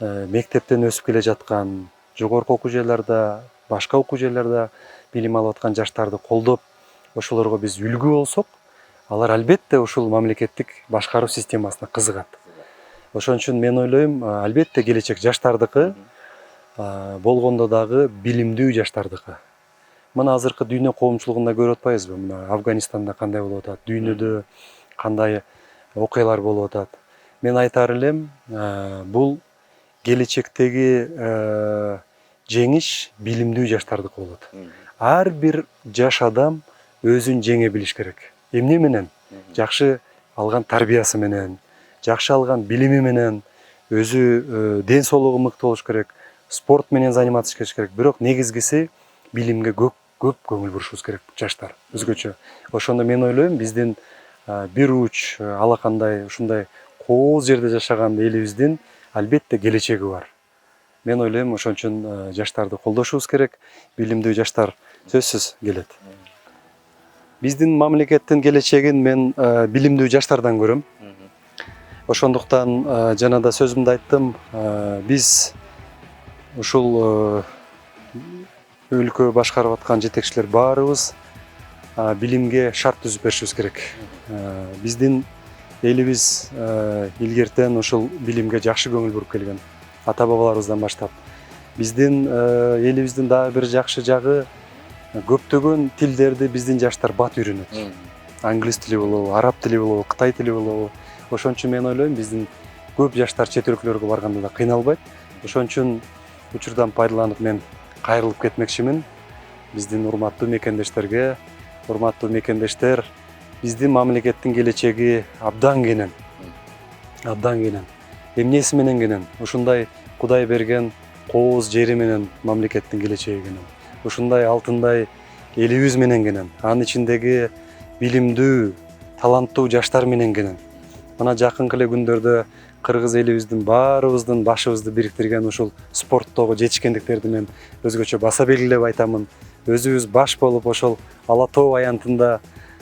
мектептен өсүп келе жаткан, жогорку окуу жайларда, башка окуу жайларда билим алып аткан жаштарды колдоп, ошолорго биз үлгү болсок, алар албетте ушул мамлекеттик башкаруу системасына кызыгат. Ошон үчүн мен ойлойм, албетте келечек жаштардыкы, болгондо дагы билимдүү жаштардыкы. Мына азыркы дүйнө коомчулугунда көрүп атпайбызбы? Мына Афганистанда кандай болуп атат, дүйнөдө кандай окуялар болуп атат. Мен айтаар элем, бул келечектеги жеңиш билимдүү жаштардыкы болот. Ар бир жаш адам өзүн жеңе билиш керек. Эмне менен? Жакшы алган тарбиясы менен, жакшы алган билими менен, өзү ден соолугу мыкты болуш керек, спорт менен заниматься этиш керек. Бирок негизгиси билимге көп көңүл бурушубуз керек жаштар өзгөчө. Ошондо мен ойлойм, биздин бир уч алакандай ушундай кооз жерде жашаган элибиздин албетте келечеги бар. Мен ойлойм, ошон үчүн жаштарды колдошубуз керек. Билимдүү жаштар сөзсүз келет. Биздин мамлекеттин келечегин мен билимдүү жаштардан көрөм. Ошондуктан жана да сөзүмдө айттым, биз ушул өлкө башкарып аткан жетекчилер баарыбыз билимге шарт түзүп беришибиз керек. Биздин элибиз илгертен ушул билимге жакшы көңүл буруп келген, ата бабаларыбыздан баштап. Биздин элибиздин дагы бир жакшы жагы, көптөгөн тилдерди биздин жаштар бат үйрөнөт. Англис тили болобу, араб тили болобу, кытай тили болобу. Ошон үчүн мен ойлойм, биздин көп жаштар чет өлкөлөргө барганда да кыйналбайт. Ошон үчүн учурдан пайдаланып мен кайрылып кетмекчимин. Биздин урматтуу мекендештерге, урматтуу мекендештер, биздин мамлекеттин келечеги абдан кенен. Абдан кенен. Эмнеси менен кенен? Ушундай Кудай берген кооз жери менен мамлекеттин келечеги кенен. Ушундай алтындай элибиз менен кенен. Анын ичиндеги билимдүү, таланттуу жаштар менен кенен. Мына жакынкы эле күндөрдө кыргыз элибиздин баарыбыздын башыбызды бириктирген ушул спорттогу жетишкендиктерди мен өзгөчө баса белгилеп айтамын. Өзүбүз баш болуп ошол Ала тоо аянтында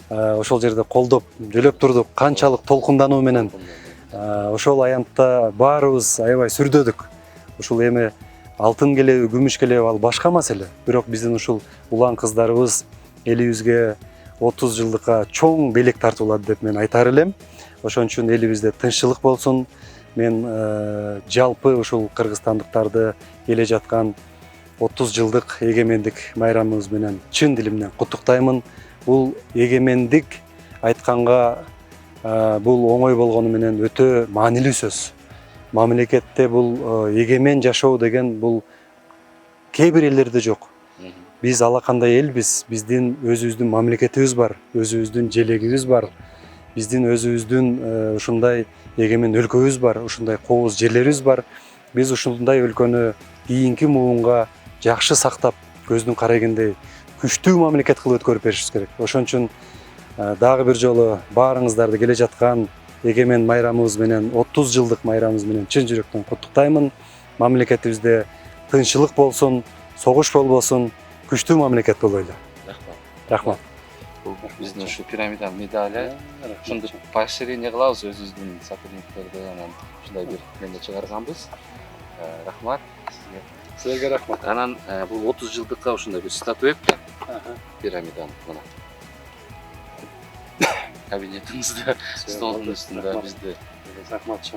ошол жерде колдоп жөлөп турдук, канчалык толкундануу менен. Ошол аянтта баарыбыз аябай сүрдөдүк. Ушул эми алтын келеби, күмүш келеби ал башка маселе. Бирок биздин ушул улан кыздарыбыз элибизге 30 жылдыкка чоң белек тартуулады деп мен айтаар элем. Ошон үчүн элибизде тынччылык болсун. Мен жалпы ушул кыргызстандыктарды келе жаткан 30 жылдык эгемендик майрамыбыз менен чын дилимден куттуктаймын. Бул эгемендик айтканга бул оңой болгону менен өтө маанилүү сөз. Мамлекетте бул эгемен жашоо деген бул кээ бир элдерде жок. Биз алакандай элбиз. Биздин өзүбүздүн мамлекетибиз бар, өзүбүздүн желегибиз бар. Биздин өзүбүздүн ушундай эгемен өлкөбүз бар, ушундай кооз жерлерибиз бар. Биз ушундай өлкөнү кийинки муунга жакшы сактап, көздүн карайгендей күчтүү мамлекет кылып өткөрүп беришибиз керек. Ошон үчүн дагы бир жолу баарыңыздарды келе жаткан эгемен майрамыбыз менен, 30 жылдык майрамыбыз менен чын жүрөктөн куттуктаймын. Мамлекетибизде тынччылык болсун, согуш болбосун, күчтүү мамлекет болойлу. Рахмат. Бул биздин ушу пирамида медали. Ушунду поощрение кылабыз өзүбүздүн сотрудниктерди, анан ушундай бир менде чыгарганбыз. Рахмат сизге. Силерге рахмат. Анан бул 30 жылдыкка ушундай бир статуэтка пирамиданын мына кабинетиңизде столдун үстүндө бизди. Рахмат.